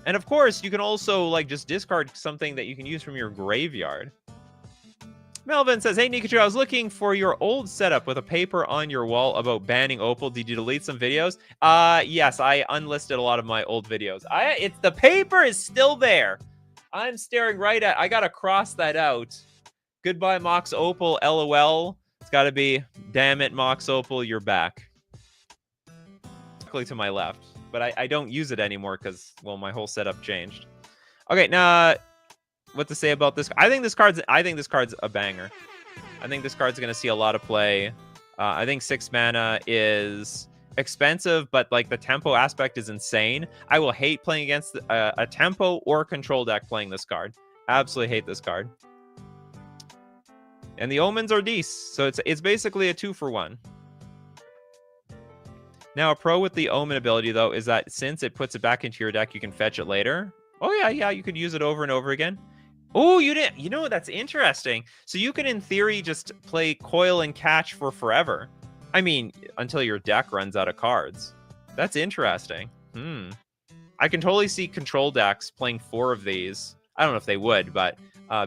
And of course, you can also like just discard something that you can use from your graveyard. Melvin says, hey, Nikachu, I was looking for your old setup with a paper on your wall about banning Opal. Did you delete some videos? Yes, I unlisted a lot of my old videos. The paper is still there. I'm staring right at... I gotta cross that out. Goodbye, Mox Opal, LOL. It's gotta be, damn it, Mox Opal, you're back. Directly to my left. But I don't use it anymore because, well, my whole setup changed. Okay, now, what to say about this? I think this card's a banger. I think this card's gonna see a lot of play. I think 6 mana is... expensive, but like the tempo aspect is insane. I will hate playing against a tempo or control deck playing this card. Absolutely hate this card. And the omens are decent, so it's basically a 2-for-1. Now, a pro with the omen ability though is that since it puts it back into your deck, you can fetch it later. Oh yeah, you could use it over and over again. Oh, you didn't. You know, that's interesting. So you could, in theory, just play Coil and Catch for forever. I mean, until your deck runs out of cards. That's interesting. I can totally see control decks playing 4 of these. I don't know if they would, but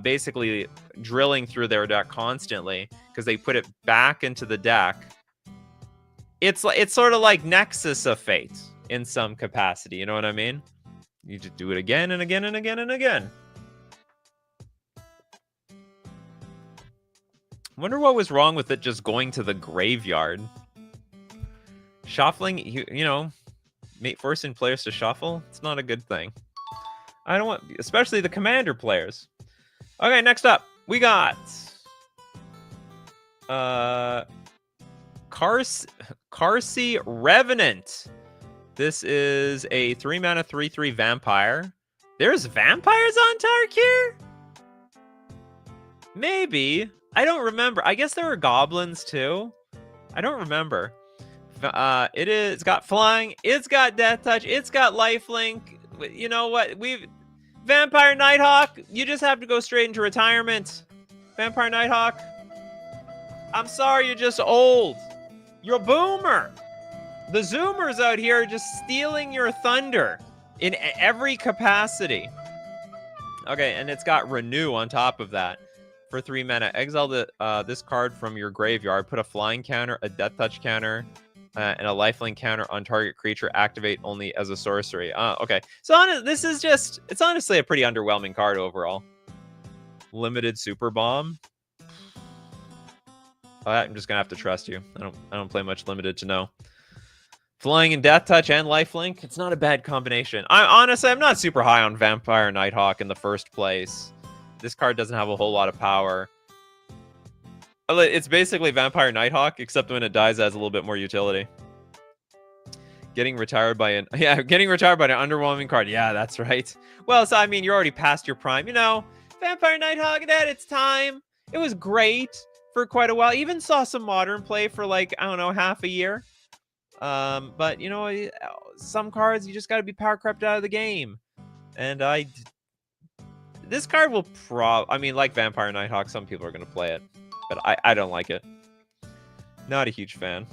basically drilling through their deck constantly because they put it back into the deck. It's sort of like Nexus of Fate in some capacity. You know what I mean? You just do it again and again and again and again. Wonder what was wrong with it just going to the graveyard. Shuffling, you know, forcing players to shuffle, it's not a good thing. I don't want, especially the commander players. Okay, next up, we got Carsey Revenant. This is a 3-mana 3/3 vampire. There's vampires on Tarkir? Maybe. I don't remember. I guess there were goblins too. I don't remember. It's got flying. It's got death touch. It's got lifelink. You know what? Vampire Nighthawk. You just have to go straight into retirement. Vampire Nighthawk. I'm sorry, you're just old. You're a boomer. The Zoomers out here are just stealing your thunder in every capacity. Okay, and it's got Renew on top of that. For 3 mana, exile this card from your graveyard. Put a flying counter, a death touch counter, and a lifelink counter on target creature. Activate only as a sorcery. Okay. So this is just, it's honestly a pretty underwhelming card overall. Limited super bomb. I'm just gonna have to trust you. I don't play much limited to know. Flying and death touch and lifelink. It's not a bad combination. I'm not super high on Vampire Nighthawk in the first place. This card doesn't have a whole lot of power. It's basically Vampire Nighthawk, except when it dies, it has a little bit more utility. Getting retired by an underwhelming card. Yeah, that's right. Well, so I mean, you're already past your prime. You know, Vampire Nighthawk, it had its time. It was great for quite a while. Even saw some modern play for like, I don't know, half a year. But you know, some cards you just got to be power crept out of the game. And this card will I mean, like Vampire Nighthawk, some people are going to play it. But I don't like it. Not a huge fan.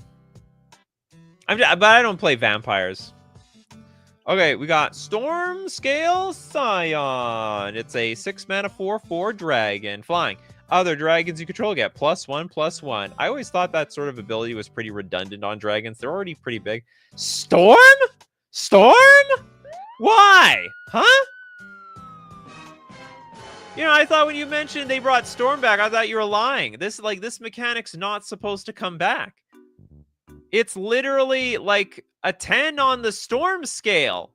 But I don't play vampires. Okay, we got Storm Scale Scion. It's a 6 mana 4/4 dragon. Flying. Other dragons you control get +1/+1. I always thought that sort of ability was pretty redundant on dragons. They're already pretty big. Storm? Storm? Why? Huh? You know, I thought when you mentioned they brought Storm back, I thought you were lying. This mechanic's not supposed to come back. It's literally like a 10 on the Storm scale.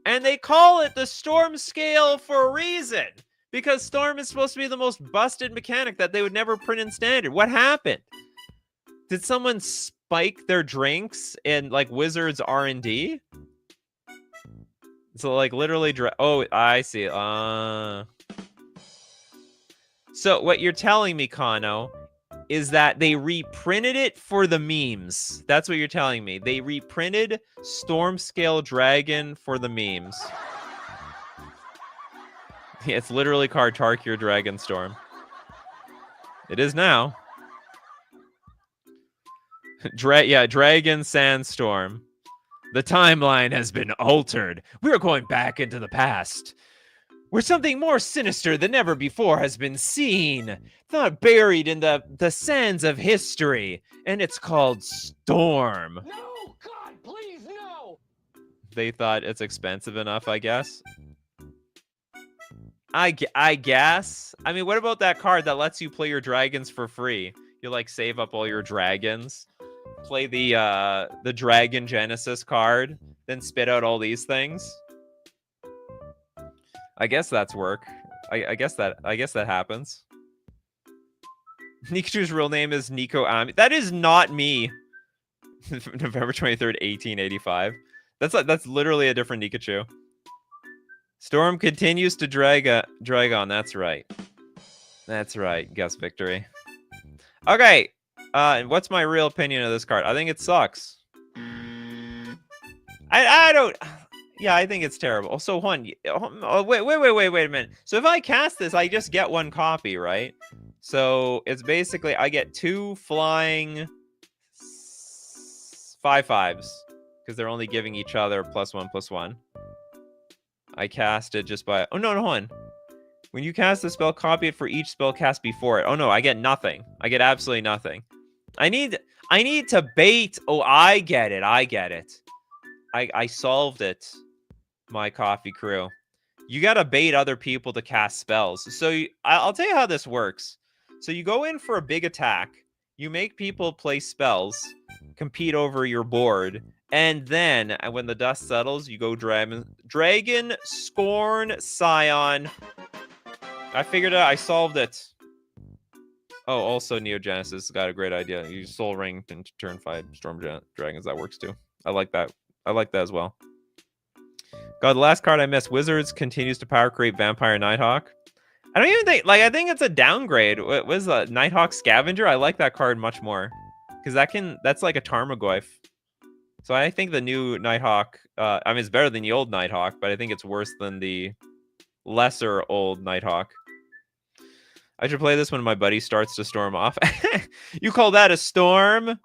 And they call it the Storm scale for a reason. Because Storm is supposed to be the most busted mechanic that they would never print in Standard. What happened? Did someone spike their drinks in like Wizards R&D? So like literally, oh, I see. So what you're telling me, Kano, is that they reprinted it for the memes. That's what you're telling me. They reprinted Storm Scale Dragon for the memes. Yeah, it's literally called Tarkir Dragonstorm. It is now. Dragon Sandstorm. The timeline has been altered. We are going back into the past, where something more sinister than ever before has been seen, not buried in the sands of history, and it's called Storm. No, God, please, no! They thought it's expensive enough, I guess. I guess. I mean, what about that card that lets you play your dragons for free? You like save up all your dragons, play the Dragon Genesis card, then spit out all these things. I guess that's work. I guess that happens. Nikachu's real name is Nico Ami. That is not me. November 23rd, 1885. That's literally a different Nikachu. Storm continues to drag on. That's right. That's right. Guess victory. Okay. And what's my real opinion of this card? I think it sucks. I don't. Yeah, I think it's terrible. So wait a minute. So if I cast this, I just get one copy, right? So it's basically I get 2 flying 5/5s because they're only giving each other +1/+1. I cast it just by... Oh, no, hold on. When you cast the spell, copy it for each spell cast before it. Oh, no, I get nothing. I get absolutely nothing. I need to bait... Oh, I get it. I solved it, my coffee crew. You got to bait other people to cast spells. So I'll tell you how this works. So you go in for a big attack. You make people play spells, compete over your board, and then when the dust settles, you go Dragon Scorn Scion. I figured out. I solved it. Oh, also Neo Genesis got a great idea. You Soul Ring into turn 5 Storm Dragons. That works too. I like that. I like that as well. God, the last card I missed. Wizards continues to power create Vampire Nighthawk. I don't even think, like, I think it's a downgrade. What was the Nighthawk Scavenger? I like that card much more. Because that's like a Tarmogoyf. So I think the new Nighthawk, I mean, it's better than the old Nighthawk, but I think it's worse than the lesser old Nighthawk. I should play this when my buddy starts to storm off. You call that a storm?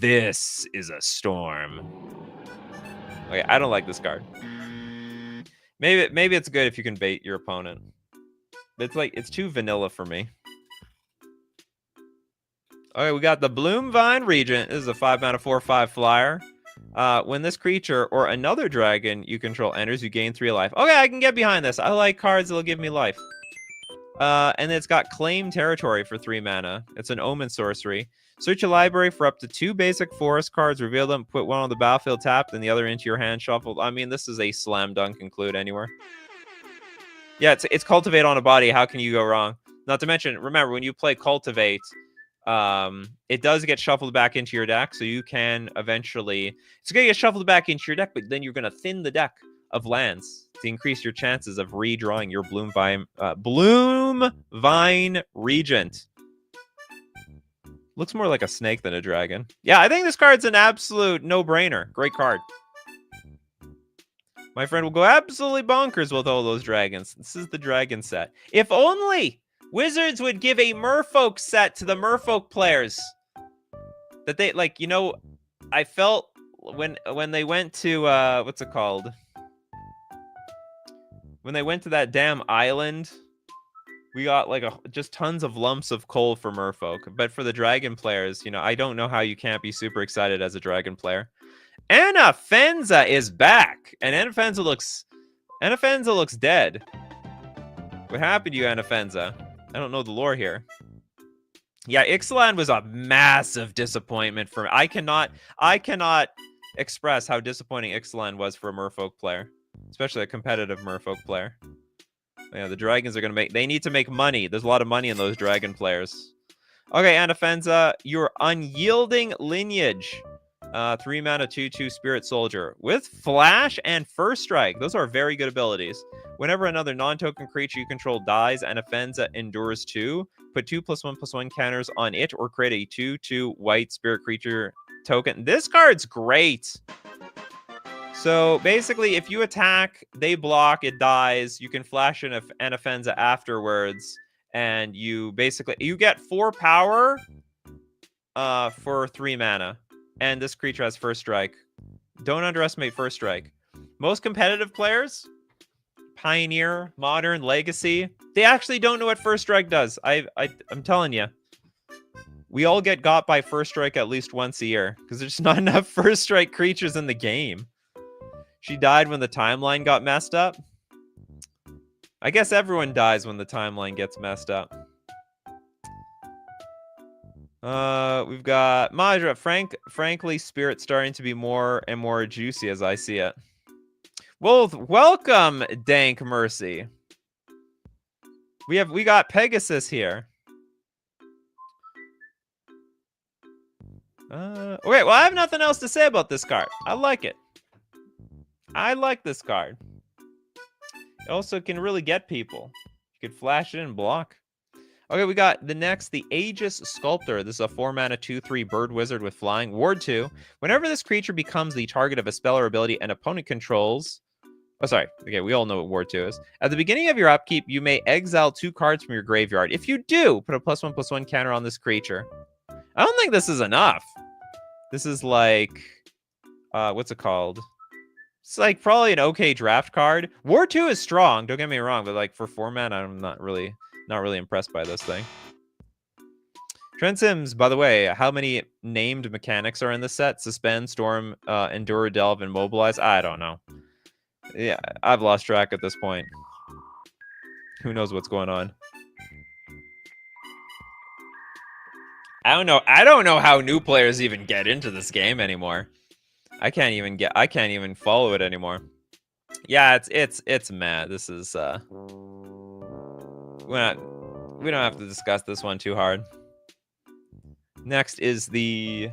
This is a storm. Okay, I don't like this card. Maybe it's good if you can bait your opponent. But it's too vanilla for me. Okay, we got the Bloom Vine Regent. This is a 5-mana 4/5 flyer. When this creature or another dragon you control enters, you gain 3 life. Okay, I can get behind this. I like cards that'll give me life. And it's got Claim Territory for 3 mana. It's an Omen sorcery. Search your library for up to 2 basic forest cards, reveal them, put one on the battlefield tapped, and the other into your hand shuffled. I mean, this is a slam dunk include anywhere. Yeah, it's Cultivate on a body. How can you go wrong? Not to mention, remember, when you play Cultivate, it does get shuffled back into your deck, so you can eventually... It's going to get shuffled back into your deck, but then you're going to thin the deck of lands to increase your chances of redrawing your Bloom Vine Regent. Looks more like a snake than a dragon. Yeah, I think this card's an absolute no-brainer. Great card. My friend will go absolutely bonkers with all those dragons. This is the dragon set. If only Wizards would give a Merfolk set to the Merfolk players. That they, like, you know, I felt when they went to, what's it called? When they went to that damn island, we got, like, just tons of lumps of coal for Merfolk. But for the dragon players, you know, I don't know how you can't be super excited as a dragon player. Anafenza is back, and Anafenza looks dead. What happened to you, Anafenza? I don't know the lore here. Yeah, Ixalan was a massive disappointment for me. I cannot express how disappointing Ixalan was for a Merfolk player, especially a competitive Merfolk player. Yeah, the dragons are gonna they need to make money. There's a lot of money in those dragon players. Okay, Anafenza, your Unyielding Lineage. 3 mana 2/2 Spirit Soldier with Flash and First Strike. Those are very good abilities. Whenever another non-token creature you control dies, Anafenza endures 2. Put 2+1/+1 counters on it, or create a 2/2 white spirit creature token. This card's great. So basically, if you attack, they block, it dies. You can flash an Anafenza afterwards, and you get 4 power for 3 mana. And this creature has First Strike. Don't underestimate First Strike. Most competitive players, Pioneer, Modern, Legacy, they actually don't know what First Strike does. I'm telling you. We all get got by First Strike at least once a year, because there's not enough First Strike creatures in the game. She died when the timeline got messed up. I guess everyone dies when the timeline gets messed up. We've got Majra. Frankly, Spirit's starting to be more and more juicy as I see it. Well, welcome, Dank Mercy. We got Pegasus here. Okay, well, I have nothing else to say about this card. I like it. I like this card. It also can really get people. You could flash it and block. Okay, we got the Aegis Sculptor. This is a 4 mana 2/3 bird wizard with flying. Ward 2. Whenever this creature becomes the target of a spell or ability an opponent controls... Oh, sorry. Okay, we all know what Ward 2 is. At the beginning of your upkeep, you may exile 2 cards from your graveyard. If you do, put a +1/+1 counter on this creature. I don't think this is enough. This is like... what's it called? It's like probably an okay draft card. Ward 2 is strong, don't get me wrong, but like for 4 mana, I'm not really impressed by this thing. Trent Sims, by the way, how many named mechanics are in this set? Suspend, Storm, Endure, Delve, and Mobilize? I don't know. Yeah, I've lost track at this point. Who knows what's going on? I don't know how new players even get into this game anymore. I can't even follow it anymore. Yeah, it's mad. This is we don't have to discuss this one too hard. Next is the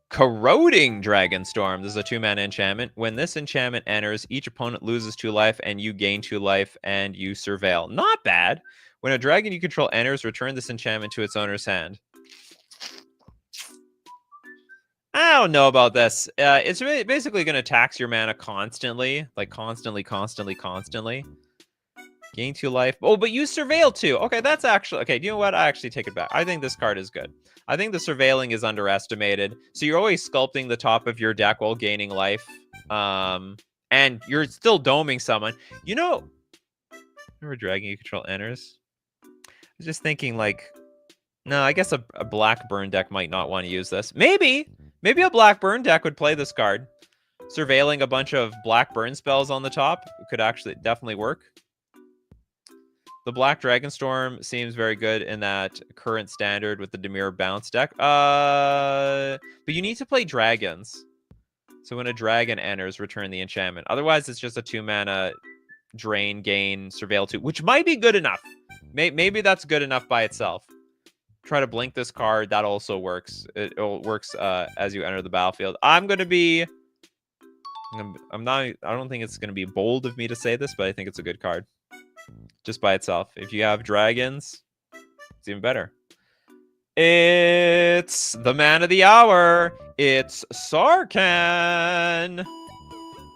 Corroding Dragonstorm. This is a 2-mana enchantment. When this enchantment enters, each opponent loses 2 life and you gain 2 life and you surveil. Not bad. When a dragon you control enters, return this enchantment to its owner's hand. I don't know about this. It's basically going to tax your mana constantly. Like, constantly. Gain 2 life. Oh, but you surveil 2. Okay, that's actually... Okay, you know what? I actually take it back. I think this card is good. I think the surveilling is underestimated. So you're always sculpting the top of your deck while gaining life. And you're still doming someone. You know... Remember dragon you control enters? I was just thinking, like... No, I guess a black burn deck might not want to use this. Maybe a black burn deck would play this card. Surveilling a bunch of black burn spells on the top could actually definitely work. The Black Dragonstorm seems very good in that current standard with the Demir bounce deck. But you need to play dragons. So when a dragon enters, return the enchantment. Otherwise, it's just a 2-mana drain, gain, surveil 2, which might be good enough. Maybe that's good enough by itself. Try to blink this card. That also works. It works as you enter the battlefield. I don't think it's going to be bold of me to say this, but I think it's a good card. Just by itself. If you have dragons, it's even better. It's the man of the hour. It's Sarkhan.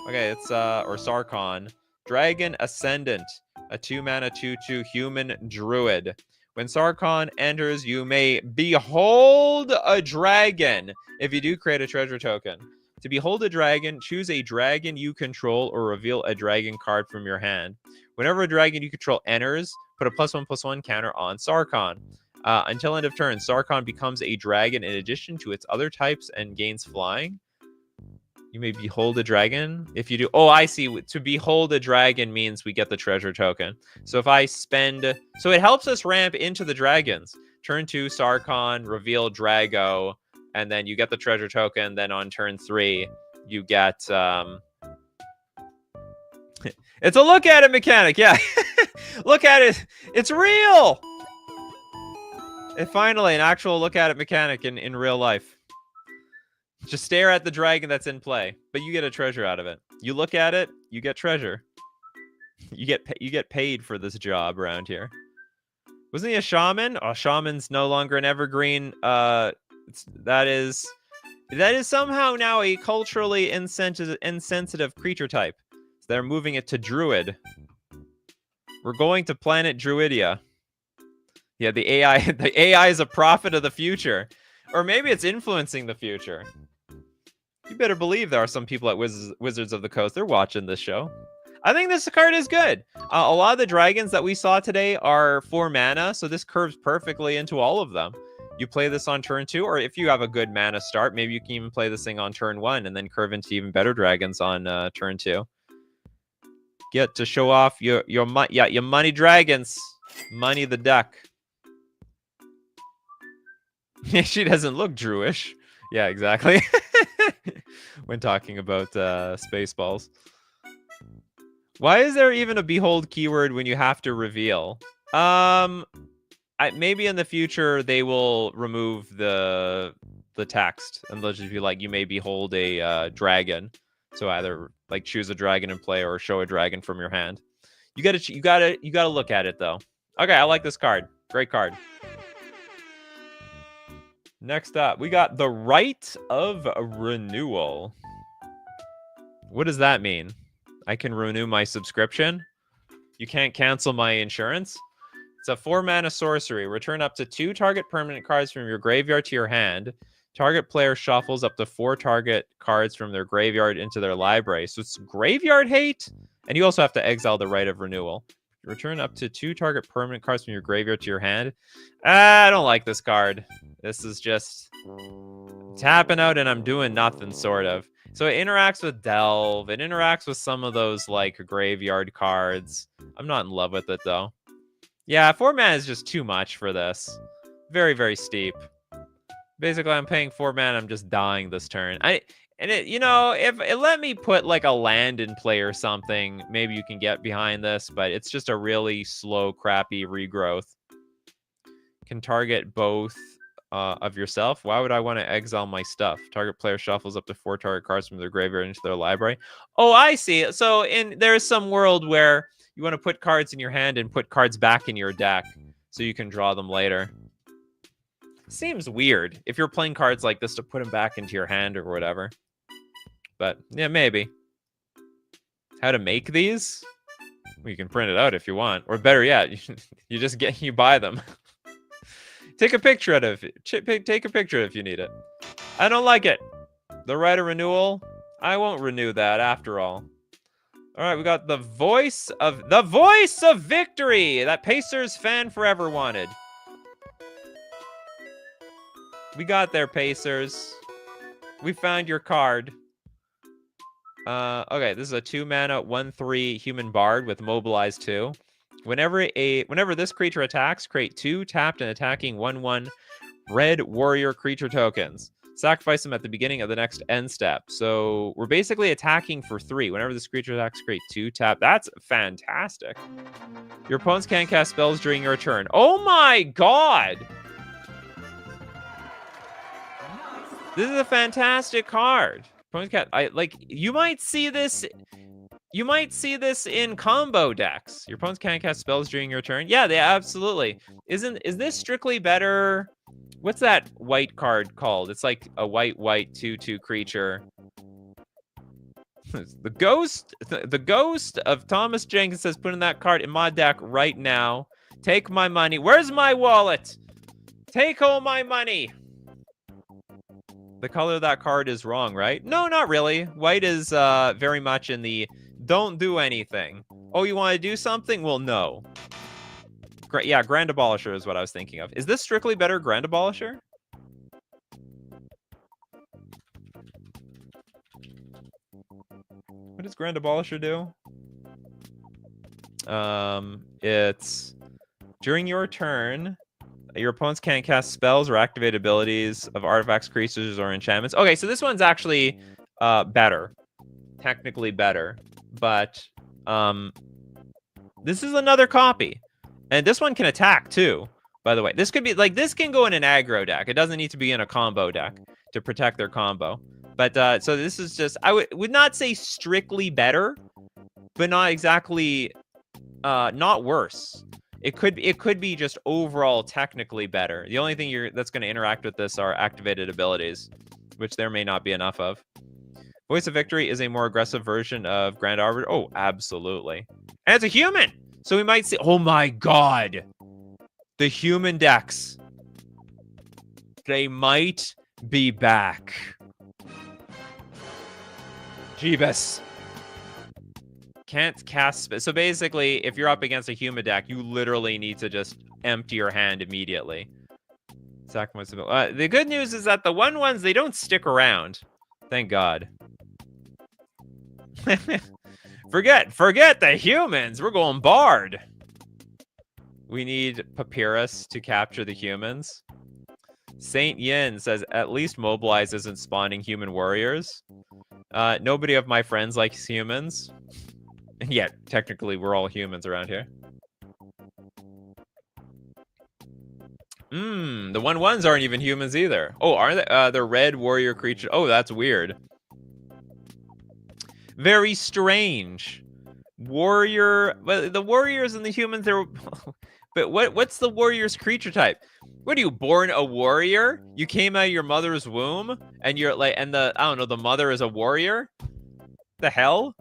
Okay, it's or Sarkhan. Dragon Ascendant. A 2-mana 2/2 human druid. When Sarkhan enters, you may behold a dragon. If you do, create a treasure token. To behold a dragon, choose a dragon you control or reveal a dragon card from your hand. Whenever a dragon you control enters, put a +1/+1 counter on Sarkhan. Until end of turn, Sarkhan becomes a dragon in addition to its other types and gains flying. You may behold a dragon. If you do... Oh, I see. To behold a dragon means we get the treasure token. So if I spend... So it helps us ramp into the dragons. Turn 2, Sarkhan, reveal Drago, and then you get the treasure token. Then on turn 3, you get... It's a look at it mechanic, yeah. Look at it. It's real. Finally, an actual look at it mechanic in real life. Just stare at the dragon that's in play, but you get a treasure out of it. You look at it, you get treasure. You get paid for this job around here. Wasn't he a shaman? Oh, shaman's no longer an evergreen. That is somehow now a culturally insensitive creature type. So they're moving it to druid. We're going to planet Druidia. Yeah, the AI is a prophet of the future. Or maybe it's influencing the future. You better believe there are some people at Wizards of the Coast. They're watching this show. I think this card is good. A lot of the dragons that we saw today are 4 mana, so this curves perfectly into all of them. You play this on turn 2, or if you have a good mana start, maybe you can even play this thing on turn 1 and then curve into even better dragons on turn 2. Get to show off your money dragons. Money the duck. She doesn't look Druish. Yeah, exactly. When talking about Spaceballs. Why is there even a behold keyword when you have to reveal? Maybe in the future they will remove the text and they'll just be like, you may behold a dragon. So either like choose a dragon in play or show a dragon from your hand. You gotta look at it though. Okay, I like this card. Great card. Next up, we got the Right of Renewal. What does that mean? I can renew my subscription? You can't cancel my insurance? It's a 4-mana sorcery. Return up to 2 target permanent cards from your graveyard to your hand. Target player shuffles up to 4 target cards from their graveyard into their library. So it's graveyard hate? And you also have to exile the Right of Renewal. Return up to 2 target permanent cards from your graveyard to your hand. I don't like this card. This is just tapping out and I'm doing nothing, sort of. So it interacts with Delve. It interacts with some of those, like, graveyard cards. I'm not in love with it, though. Yeah, 4 mana is just too much for this. Very, very steep. Basically, I'm paying 4 mana. I'm just dying this turn. If it let me put, like, a land in play or something, maybe you can get behind this, but it's just a really slow, crappy regrowth. Can target both of yourself. Why would I want to exile my stuff? Target player shuffles up to 4 target cards from their graveyard into their library. Oh, I see. So there's some world where you want to put cards in your hand and put cards back in your deck so you can draw them later. Seems weird if you're playing cards like this to put them back into your hand or whatever. But yeah, maybe. How to make these? Well, you can print it out if you want, or better yet, you buy them. Take a picture of it. Take a picture if you need it. I don't like it. The Right of Renewal. I won't renew that after all. All right, we got the voice of victory that Pacers fan forever wanted. We got there, Pacers. We found your card. Okay, this is a 2-mana 1/3 human bard with mobilize 2. Whenever this creature attacks, create 2 tapped and attacking 1/1 red warrior creature tokens. Sacrifice them at the beginning of the next end step. So we're basically attacking for 3. Whenever this creature attacks, create 2 tap. That's fantastic. Your opponents can't cast spells during your turn. Oh my god! This is a fantastic card. You might see this. You might see this in combo decks. Your opponents can't cast spells during your turn. Yeah, they absolutely. Is this strictly better? What's that white card called? It's like a white 2/2 creature. The ghost of Thomas Jenkins says, put in that card in my deck right now. Take my money. Where's my wallet? Take all my money. The color of that card is wrong, right? No, not really. White is very much in the don't do anything. Oh, you want to do something? Well, no. Yeah, Grand Abolisher is what I was thinking of. Is this strictly better Grand Abolisher? What does Grand Abolisher do? It's during your turn, your opponents can't cast spells or activate abilities of artifacts, creatures, or enchantments. Okay, so this one's actually better. Technically better. But this is another copy. And this one can attack too, by the way. This could be like this can go in an aggro deck. It doesn't need to be in a combo deck to protect their combo. But so this is just I would not say strictly better, but not exactly not worse. It could be just overall technically better. The only thing that's going to interact with this are activated abilities, which there may not be enough of. Voice of Victory is a more aggressive version of Grand Arbiter. Oh, absolutely. And it's a human! So we might see... Oh my god! The human decks. They might be back. Jeebus. Can't cast... So basically, if you're up against a human deck, you literally need to just empty your hand immediately. The good news is that the 1/1s, they don't stick around. Thank God. Forget the humans. We're going Bard. We need Papyrus to capture the humans. Saint Yin says, at least Mobilize isn't spawning human warriors. Nobody of my friends likes humans. And yet, technically, we're all humans around here. The 1/1s aren't even humans either. Oh, are they? The red warrior creature. Oh, that's weird. Very strange. Warrior. Well, the warriors and the humans, they're... But what's the warrior's creature type? What are you, born a warrior? You came out of your mother's womb and you're like, and I don't know, the mother is a warrior? The hell?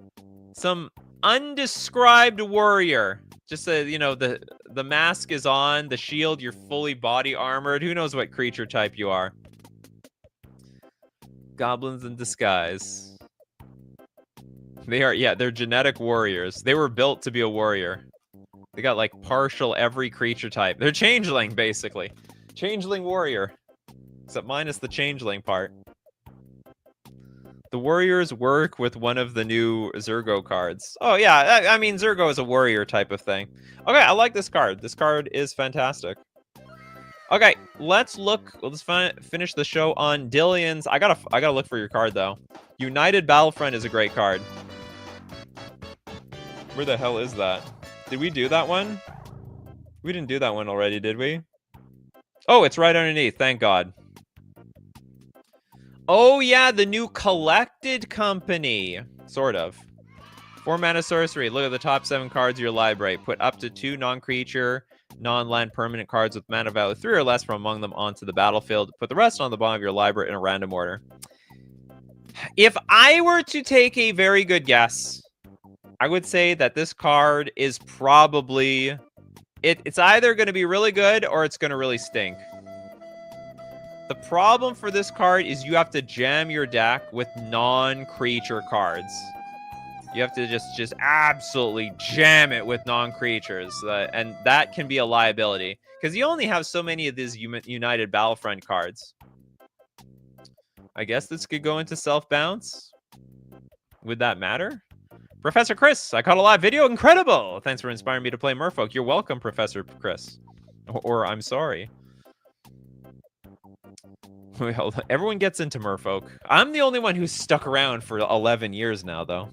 Some undescribed warrior. Just the mask is on, the shield, you're fully body armored. Who knows what creature type you are? Goblins in disguise. They are, yeah, they're genetic warriors. They were built to be a warrior. They got like partial every creature type. They're changeling, basically. Changeling warrior. Except minus the changeling part. The warriors work with one of the new Zergo cards. Oh yeah, I mean Zergo is a warrior type of thing. Okay, I like this card. This card is fantastic. Okay, let's look. Let's finish the show on Dillian's. I gotta look for your card though. United Battlefront is a great card. Where the hell is that? Did we do that one? We didn't do that one already, did we? Oh, it's right underneath. Thank God. Oh yeah, the new Collected Company. Sort of. 4-mana sorcery. Look at the top 7 cards of your library. Put up to 2 non-creature, non-land permanent cards with mana value 3 or less from among them onto the battlefield. Put the rest on the bottom of your library in a random order. If I were to take a very good guess, I would say that this card is probably... It's either going to be really good or it's going to really stink. The problem for this card is you have to jam your deck with non-creature cards. You have to just absolutely jam it with non-creatures. And that can be a liability. Because you only have so many of these United Battlefront cards. I guess this could go into self-bounce. Would that matter? Professor Chris, I caught a live video. Incredible! Thanks for inspiring me to play Merfolk. You're welcome, Professor Chris. Or I'm sorry. Well, everyone gets into Merfolk. I'm the only one who's stuck around for 11 years now, though.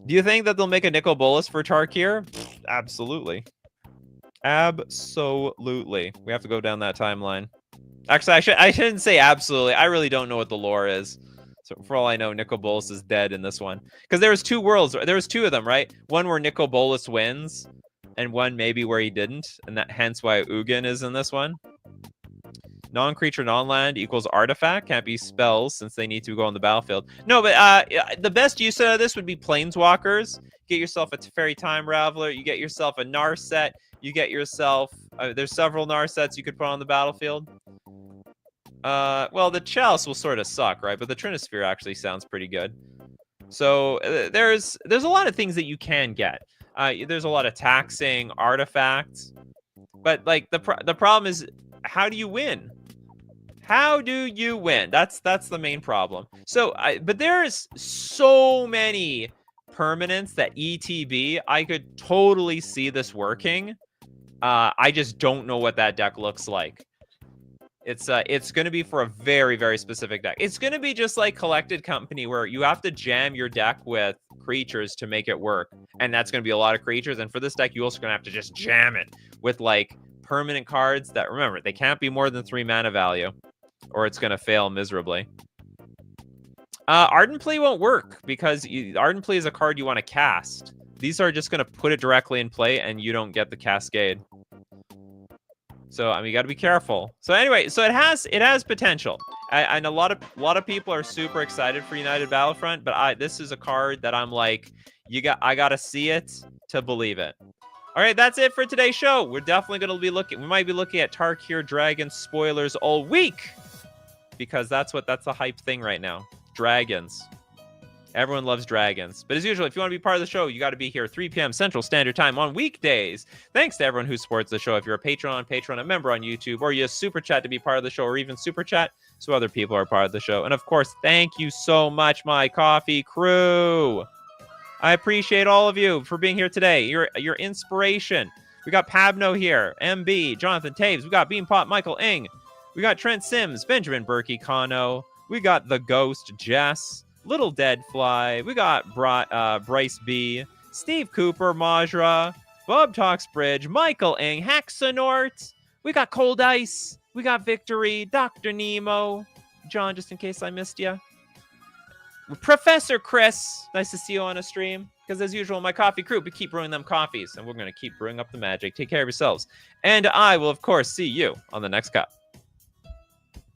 Do you think that they'll make a Nicol Bolas for Tarkir? Absolutely. Absolutely. We have to go down that timeline. Actually, I shouldn't say absolutely. I really don't know what the lore is. So for all I know, Nicol Bolas is dead in this one. Because there was two worlds. There was two of them, right? One where Nicol Bolas wins, and one maybe where he didn't. And that hence why Ugin is in this one. Non-creature, non-land equals artifact. Can't be spells since they need to go on the battlefield. No, but the best use of this would be planeswalkers. Get yourself a Fairy Time Raveler. You get yourself a Narset. You get yourself... there's several Narsets you could put on the battlefield. Well, the Chalice will sort of suck, right? But the Trinisphere actually sounds pretty good. So there's a lot of things that you can get. There's a lot of taxing artifacts. But like the problem is, how do you win? How do you win? That's the main problem. So, but there's so many permanents that ETB, I could totally see this working. I just don't know what that deck looks like. It's going to be for a very, very specific deck. It's going to be just like Collected Company, where you have to jam your deck with creatures to make it work. And that's going to be a lot of creatures. And for this deck, you also going to have to just jam it with like permanent cards that, remember, they can't be more than 3 mana value, or it's going to fail miserably. Ardent Plea won't work because Ardent Plea is a card you want to cast. These are just going to put it directly in play, and you don't get the Cascade. So I mean, you got to be careful. So anyway, so it has potential, and a lot of people are super excited for United Battlefront. But this is a card that I'm like, I gotta see it to believe it. All right, that's it for today's show. We're definitely gonna be looking. We might be looking at Tarkir Dragon spoilers all week, because that's the hype thing right now. Dragons. Everyone loves dragons. But as usual, if you want to be part of the show, you got to be here 3 p.m. Central Standard Time on weekdays. Thanks to everyone who supports the show. If you're a patron on Patreon, a member on YouTube, or you super chat to be part of the show, or even super chat so other people are part of the show. And of course, thank you so much, my coffee crew. I appreciate all of you for being here today. Your inspiration. We got Pabno here, MB, Jonathan Taves. We got Beanpot, Michael Ing. We got Trent Sims, Benjamin Berkey, Kano. We got The Ghost, Jess. Little Dead Fly, we got Bryce B, Steve Cooper, Majra, Bob Talks Bridge, Michael Ing, Hexanort, we got Cold Ice, we got Victory, Dr. Nemo, John, just in case I missed you, Professor Chris, nice to see you on a stream, because as usual, my coffee crew, we keep brewing them coffees, and we're going to keep brewing up the magic. Take care of yourselves, and I will, of course, see you on the next cup.